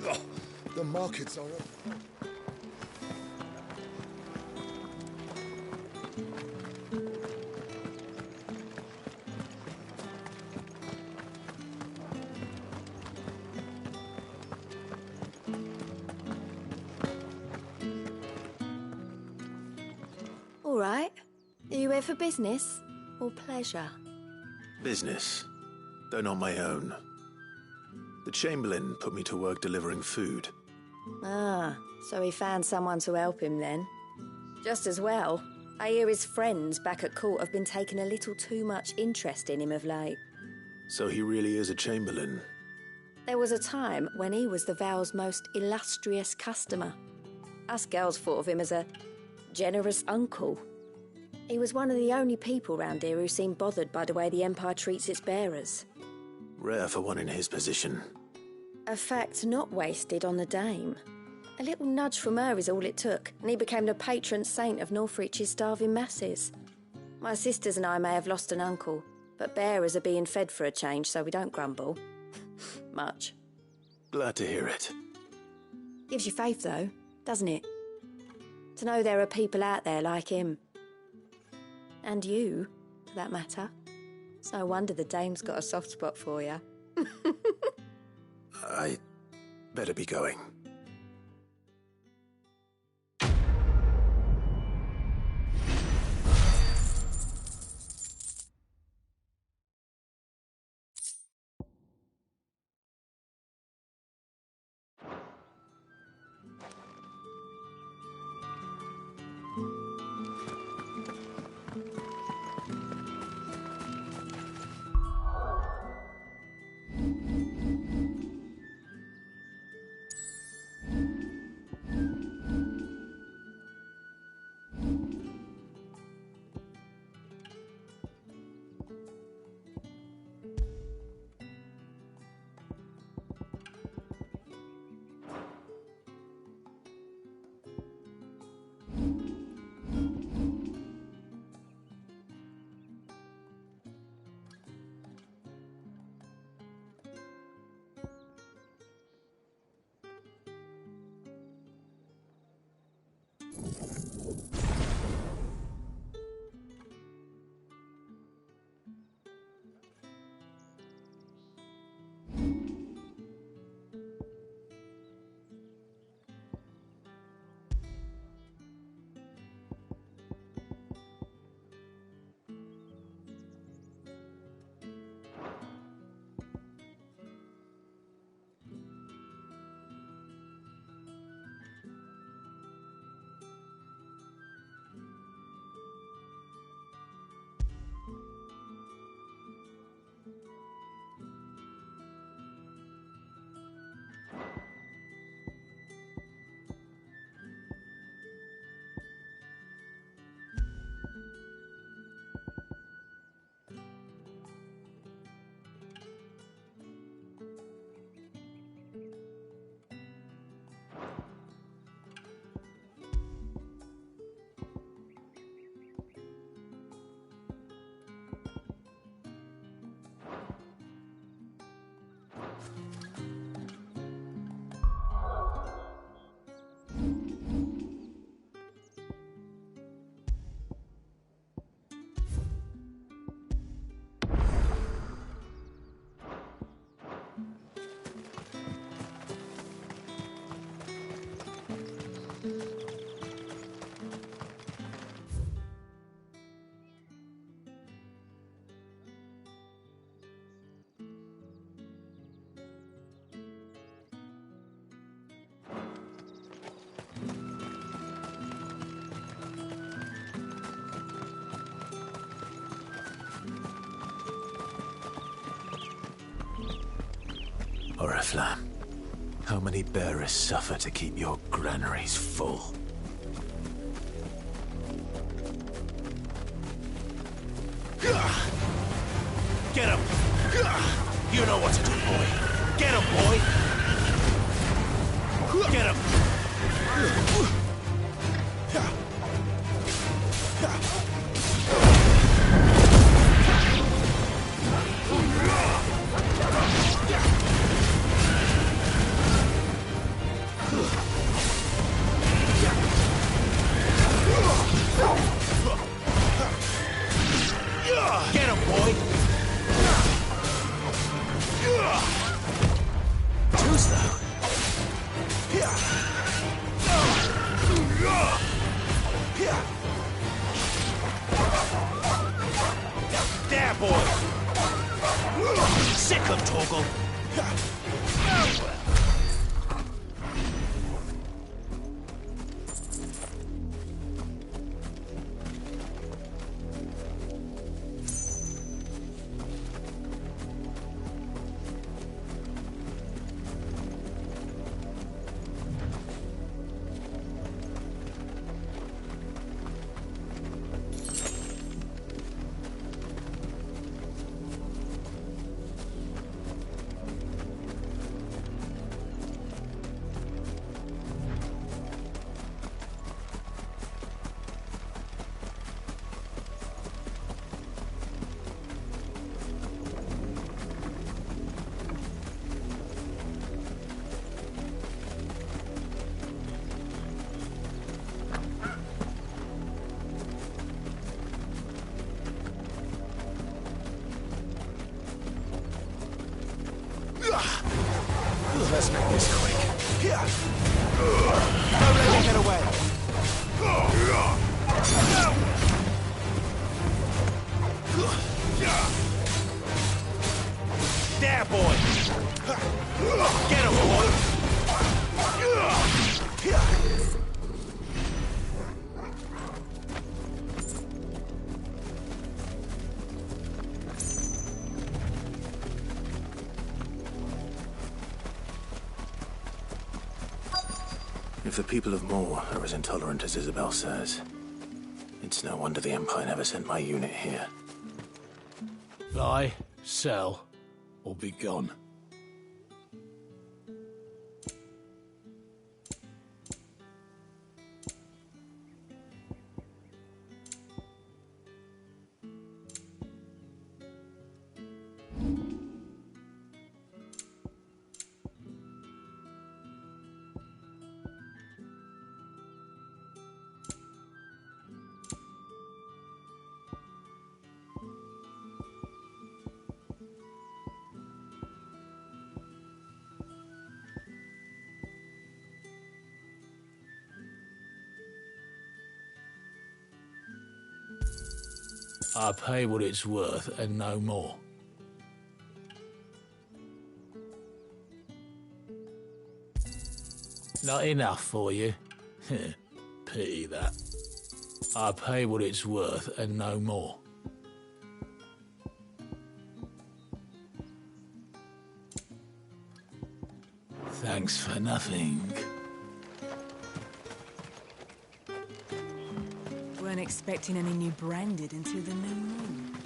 Oh, the markets are up. All right. Are you here for business or pleasure? Business, though not my own. The Chamberlain put me to work delivering food. Ah, so he found someone to help him then. Just as well. I hear his friends back at court have been taking a little too much interest in him of late. So he really is a Chamberlain. There was a time when he was the Vale's most illustrious customer. Us girls thought of him as a generous uncle. He was one of the only people round here who seemed bothered by the way the Empire treats its bearers. Rare for one in his position. A fact not wasted on the dame. A little nudge from her is all it took, and he became the patron saint of Northreach's starving masses. My sisters and I may have lost an uncle, but bearers are being fed for a change, so we don't grumble. Much. Glad to hear it. Gives you faith, though, doesn't it? To know there are people out there like him. And you, for that matter. It's no wonder the dame's got a soft spot for you. I better be going. Oriflamme, how many bearers suffer to keep your granaries full? Get him! You know what to do, boy. Get him, boy! Get him! Get him, boy! Too slow. There, boy! Sick of Torgal! Let's make this quick. Don't let me get away. There, boy. Get him, boy. If the people of Moor are as intolerant as Isabel says, it's no wonder the Empire never sent my unit here. Buy, sell, or be gone. I pay what it's worth and no more. Not enough for you? Pity that. I pay what it's worth and no more. Thanks for nothing. Weren't expecting any new branded until the new moon.